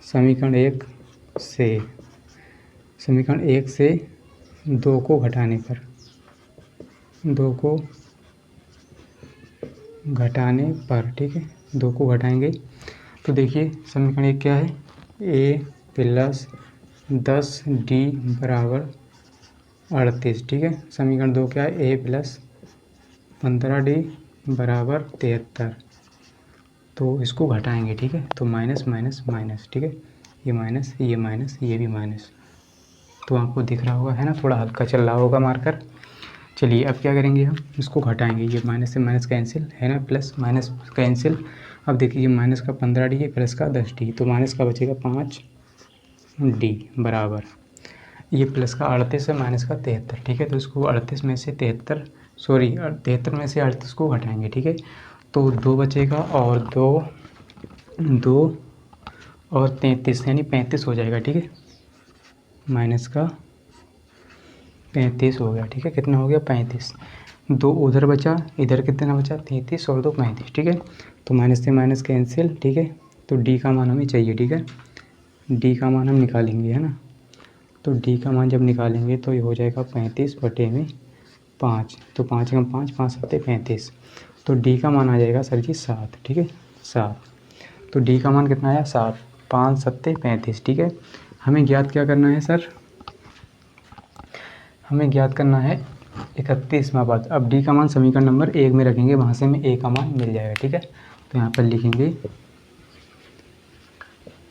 समीकरण 1 से 2 को घटाने पर, 2 को घटाने पर, ठीक है, 2 को घटाएंगे तो देखिए समीकरण 1 क्या है, A प्लस 10D बराबर 38। ठीक है, समीकरण 2 क्या है, A प्लस 15D बराबर 73, तो इसको घटाएंगे। ठीक है, तो माइनस माइनस माइनस, ठीक है, ये माइनस, ये माइनस, ये भी माइनस, तो आपको दिख रहा होगा है ना, थोड़ा हल्का चल रहा होगा मार्कर। चलिए अब क्या करेंगे, हम इसको घटाएंगे, ये माइनस से माइनस कैंसिल है ना, प्लस माइनस कैंसिल। अब देखिए ये माइनस का 15D है, प्लस का 10D, तो माइनस का बचेगा 5D बराबर, ये प्लस का 38 है, माइनस का 73। ठीक है, तो इसको 38 में से 73 में से 38 को घटाएंगे। ठीक है, तो 2 बचेगा, और 2 और 33 यानी 35 हो जाएगा। ठीक है, माइनस का 35 हो गया। ठीक है, कितना हो गया, 35, 2 उधर बचा, इधर कितना बचा, 33 और 2 35। ठीक है, तो माइनस से माइनस कैंसिल। ठीक है, तो D का मान हमें चाहिए। ठीक है, D का मान हम निकालेंगे है ना, तो D का मान जब निकालेंगे तो ये हो जाएगा 35/5, तो 5 कम 5, 5 7 35, तो D का मान आ जाएगा सर जी 7। ठीक है, 7, तो D का मान कितना आया, 7, 5 7 35। ठीक है, हमें ज्ञात क्या करना है सर, हमें ज्ञात करना है 31वां पद। अब D का मान समीकरण नंबर 1 में रखेंगे, वहाँ से हमें A का मान मिल जाएगा। ठीक है, तो यहाँ पर लिखेंगे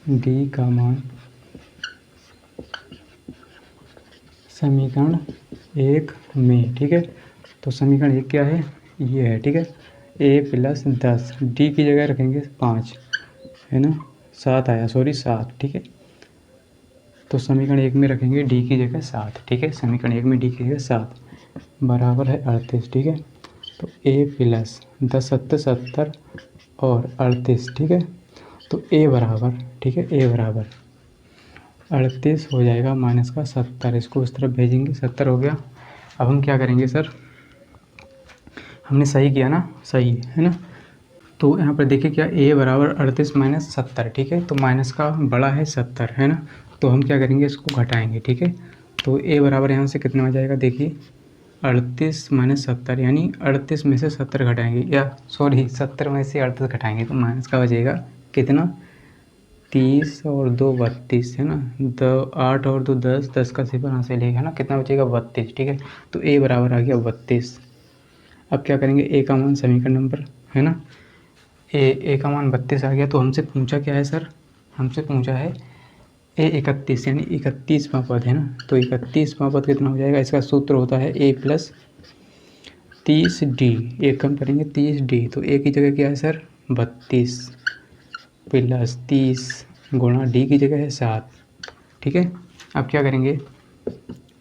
D का मान समीकरण 1 में। ठीक है, तो समीकरण 1 क्या है, ये है। ठीक है, A प्लस 10, D की जगह रखेंगे 5 है ना, 7 आया, सॉरी 7। ठीक है, तो समीकरण 1 में रखेंगे D की जगह 7। ठीक है, समीकरण 1 में D की जगह 7 बराबर है 38। ठीक है, तो A प्लस 10 7 70 और 38। ठीक है, तो A बराबर, ठीक है, A बराबर 38 हो जाएगा, माइनस का 70, इसको इस तरफ भेजेंगे, 70 हो गया। अब हम क्या करेंगे सर, हमने सही किया ना, सही है ना, तो यहाँ पर देखिए क्या, A बराबर 38 माइनस 70। ठीक है, तो माइनस का बड़ा है 70 है ना, तो हम क्या करेंगे, इसको घटाएंगे। ठीक है, तो A बराबर यहाँ से कितना हो जाएगा, देखिए 38 माइनस 70, यानी 38 में से 70 घटाएंगे, या सॉरी 70 में से 38 घटाएंगे, तो माइनस का बचेगा कितना, 30 और 2 32 है ना, 8 और 2 10, 10 का सिफर यहाँ से लेगा है ना, कितना बचेगा 32। ठीक है, तो A बराबर आ गया 32। अब क्या करेंगे, A का मान समीकरण नंबर है ना, A का मान 32 आ गया, तो हमसे पूछा क्या है सर, हमसे पूछा है A 31 यानी 31वां पद है ना, तो 31वां पद कितना हो जाएगा, इसका सूत्र होता है A प्लस 30D, एक कम करेंगे 30D, तो A की जगह क्या है सर, 32 प्लस 30 गुणा D की जगह है 7। ठीक है, अब क्या करेंगे,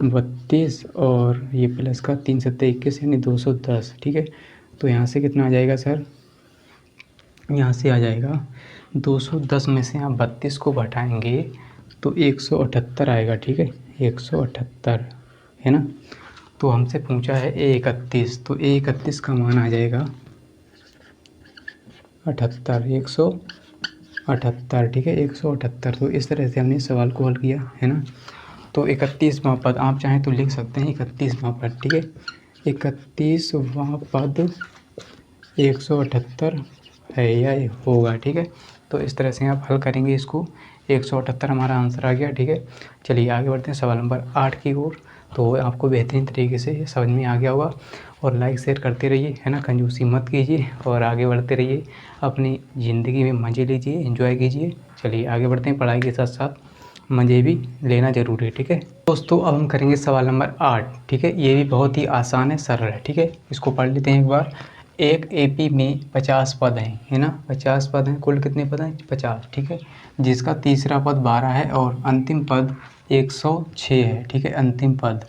32 और ये प्लस का 3 सत्ते 21 यानी 210। ठीक है, तो यहाँ से कितना आ जाएगा सर, यहाँ से आ जाएगा 210 में से आप 32 को घटाएंगे तो 178 आएगा। ठीक है, 178 है ना। तो हमसे पूछा है A31, तो A31 का मान आ जाएगा 78, 178। ठीक है, 178। तो इस तरह से हमने सवाल को हल किया है ना। तो 31वां पद आप चाहें तो लिख सकते हैं 31वां पद। ठीक है, 31वां पद 178 है या होगा। ठीक है, तो इस तरह से आप हल करेंगे इसको। 178 हमारा आंसर आ गया। ठीक है, चलिए आगे बढ़ते हैं सवाल नंबर 8 की ओर। तो आपको बेहतरीन तरीके से ये समझ में आ गया होगा, और लाइक शेयर करते रहिए है ना, कंजूसी मत कीजिए और आगे बढ़ते रहिए, अपनी ज़िंदगी में मज़े लीजिए, एंजॉय कीजिए। चलिए आगे बढ़ते हैं, पढ़ाई के साथ साथ मज़े भी लेना ज़रूरी है। ठीक है दोस्तों, अब हम करेंगे सवाल नंबर 8। ठीक है, ये भी बहुत ही आसान है, सरल है। ठीक है, इसको पढ़ लेते हैं एक बार। एक एपी में 50 पद हैं, है ना, 50 पद हैं। कुल कितने पद हैं? 50। ठीक है, जिसका तीसरा पद 12 है और अंतिम पद 106 है। ठीक है, अंतिम पद,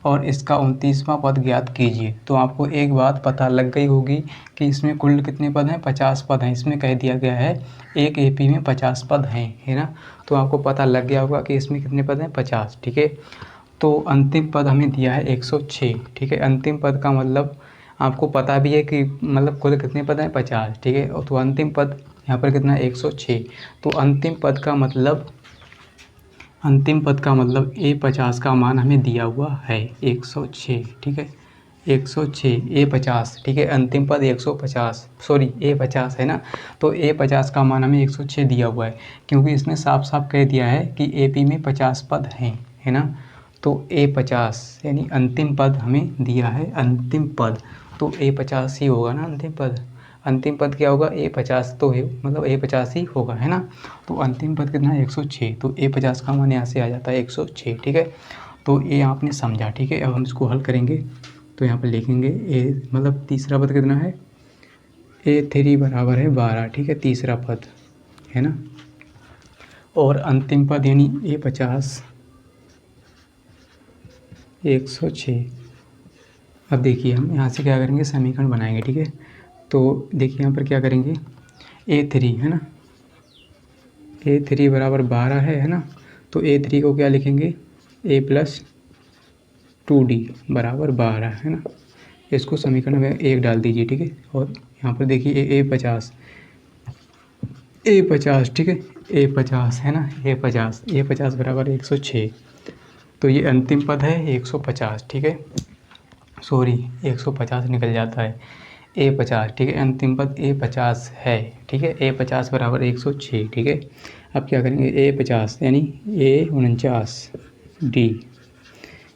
और इसका 29वां पद ज्ञात कीजिए। तो आपको एक बात पता लग गई होगी कि इसमें कुल कितने पद हैं? 50 पद हैं। इसमें कह दिया गया है एक एपी में 50 पद हैं, है ना। तो आपको पता लग गया होगा कि इसमें कितने पद हैं? 50। ठीक है, तो अंतिम पद हमें दिया है 106। ठीक है, अंतिम पद का मतलब आपको पता भी है कि मतलब कुल कितने पद हैं? 50। ठीक है, तो अंतिम पद यहाँ पर कितना है? 106। तो अंतिम पद का मतलब A50 का मान हमें दिया हुआ है 106। ठीक है, 106 A50। ठीक है, अंतिम पद 150, सॉरी A50 है ना। तो A50 का मान हमें 106 दिया हुआ है, क्योंकि इसने साफ साफ कह दिया है कि एपी में 50 पद हैं, है ना। तो A50 यानी अंतिम पद हमें दिया है, अंतिम पद तो A50 ही होगा ना अंतिम पद। अंतिम पद क्या होगा? A50 तो है, मतलब A50 ही होगा, है ना। तो अंतिम पद कितना है? 106। तो A50 का मान यहाँ से आ जाता है 106। ठीक है, तो ये आपने समझा। ठीक है, अब हम इसको हल करेंगे। तो यहाँ पर लिखेंगे मतलब तीसरा पद कितना है? A3 बराबर है 12। ठीक है, तीसरा पद है ना, और अंतिम पद यानी A50 106। अब देखिए हम यहाँ से क्या करेंगे? समीकरण बनाएंगे। ठीक है, तो देखिए यहाँ पर क्या करेंगे? A3 है ना, A3 बराबर 12 है ना। तो A3 को क्या लिखेंगे? A+2D बराबर 12 है ना। इसको समीकरण में 1 डाल दीजिए। ठीक है, और यहाँ पर देखिए A50, ठीक है, A50 है ना, A50 बराबर 106। तो ये अंतिम पद है 150। ठीक है, सॉरी 150 निकल जाता है, A50। ठीक है, अंतिम पद A50 है। ठीक है, A50 बराबर 106। ठीक है, अब क्या करेंगे? A50 यानी A49D,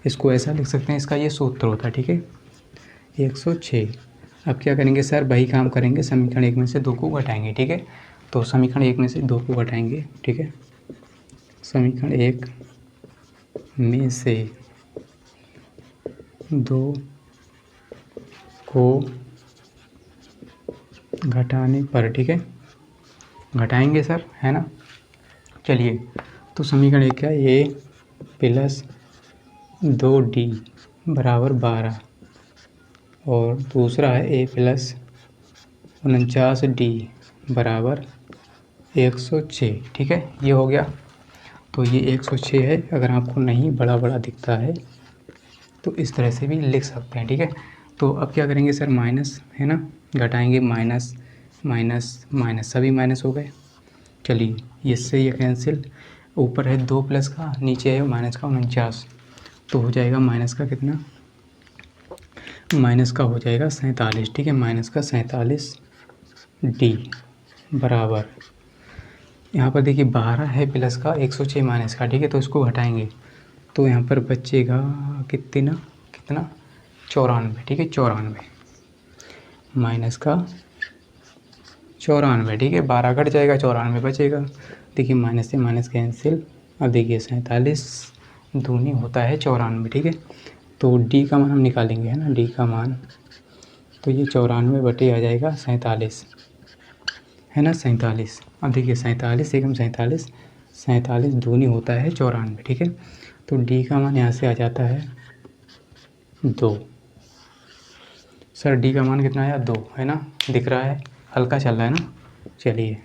इसको ऐसा लिख सकते हैं, इसका ये सूत्र होता है। ठीक है, 106। अब क्या करेंगे सर? वही काम करेंगे, समीकरण 1 में से 2 को घटाएंगे। ठीक है, तो समीकरण 1 में से 2 को घटाएंगे। ठीक है, समीकरण 1 में से 2 को घटाने पर, ठीक है, घटाएंगे सर, है ना। चलिए, तो समीकरण 1 क्या है? A+2D बराबर 12, और दूसरा है A+49D बराबर 106। ठीक है, ये हो गया। तो ये 106 है। अगर आपको नहीं बड़ा बड़ा दिखता है तो इस तरह से भी लिख सकते हैं। ठीक है, तो अब क्या करेंगे सर? माइनस है ना, घटाएंगे, माइनस माइनस माइनस, सभी माइनस हो गए। चलिए, इससे ये कैंसिल, ऊपर है 2 प्लस का, नीचे है माइनस का 49। तो हो जाएगा माइनस का कितना? माइनस का हो जाएगा 47। ठीक है, माइनस का 47D बराबर, यहाँ पर देखिए 12 है प्लस का, 106 माइनस का। ठीक है, तो इसको घटाएंगे तो यहाँ पर बचेगा कितना कितना? 94। ठीक है, 94 माइनस का 94। ठीक है, 12 घट जाएगा, 94 बचेगा। देखिए माइनस से माइनस कैंसिल। अब देखिए 47 दूनी होता है 94। ठीक है, तो डी का मान हम निकालेंगे, है ना, डी का मान, तो ये 94 बटे आ जाएगा 47, है ना, 47। अब देखिए 47 एकदम 47 दूनी होता है 94। ठीक है, तो डी का मान यहाँ से आ जाता है 2। सर डी का मान कितना आया 2 है ना, दिख रहा है, हल्का चल रहा है ना। चलिए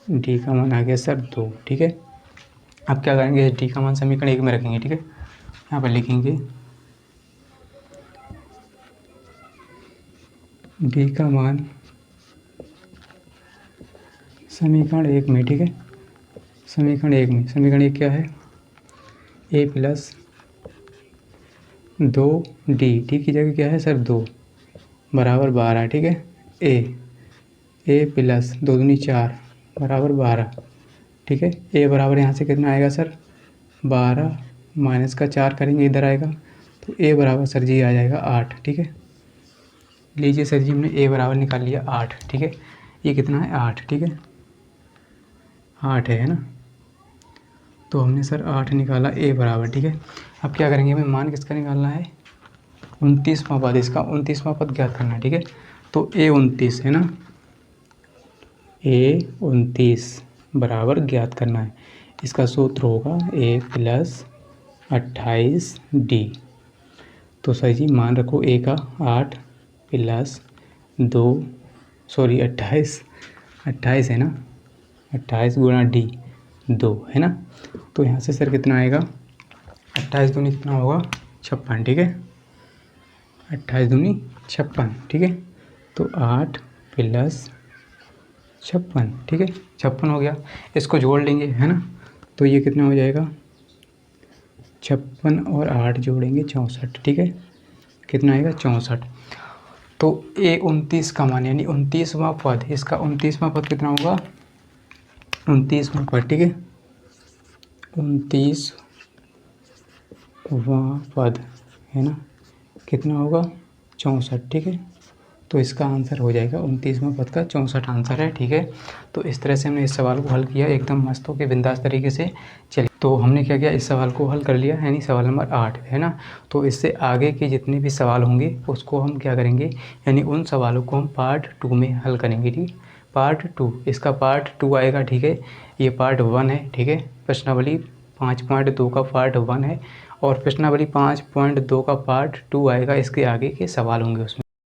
डी का मान आ गया सर 2। ठीक है, अब क्या करेंगे, डी का मान समीकरण 1 में रखेंगे। ठीक है, यहाँ पर लिखेंगे डी का मान समीकरण 1 में। ठीक है, समीकरण 1 में, समीकरण 1 क्या है, ए प्लस 2D, डी की जगह क्या है सर 2 बराबर 12। ठीक है, ए प्लस 2 दूनी 4 बराबर 12। ठीक है, ए बराबर यहाँ से कितना आएगा सर 12 माइनस का 4 करेंगे इधर आएगा, तो ए बराबर सर जी आ जाएगा 8। ठीक है, लीजिए सर जी हमने ए बराबर निकाल लिया 8। ठीक है, ये कितना है 8। ठीक है, 8 है ना, तो हमने सर 8 निकाला ए बराबर। ठीक है, अब क्या करेंगे, हमें मान किसका निकालना है, 29वां पद, इसका 29वां पद ज्ञात करना है। ठीक है, तो ए 29 है ना, ए 29 बराबर ज्ञात करना है। इसका सूत्र होगा ए प्लस 28D। तो सर जी मान रखो ए का 8 प्लस 2 28 है ना, 28 गुणा डी 2 है ना, तो यहाँ से सर कितना आएगा 28 दूनी कितना होगा 56। ठीक है, 28 दूनी 56। ठीक है, तो 8 प्लस 56। ठीक है, 56 हो गया, इसको जोड़ लेंगे है ना, तो ये कितना हो जाएगा 56 और 8 जोड़ेंगे 64। ठीक है, कितना आएगा 64। तो ए 29 का मान यानी 29वां पद, इसका 29वां पद कितना होगा 29वां पद। ठीक है, 29वां पद है ना, कितना होगा 64। ठीक है, तो इसका आंसर हो जाएगा 29वां पद का 64 आंसर है। ठीक है, तो इस तरह से हमने इस सवाल को हल किया एकदम मस्त होकर बिंदास तरीके से। चलिए, तो हमने क्या किया, इस सवाल को हल कर लिया, यानी सवाल नंबर 8 है ना। तो इससे आगे के जितने भी सवाल होंगे उसको हम क्या करेंगे, यानी उन सवालों को हम पार्ट 2 में हल करेंगे। ठीक, पार्ट 2, इसका पार्ट 2 आएगा। ठीक है, ये पार्ट 1 है। ठीक है, प्रश्नावली 5.2 का पार्ट 1 है, और प्रश्नावली 5.2 का पार्ट 2 आएगा, इसके आगे के सवाल होंगे उसमें।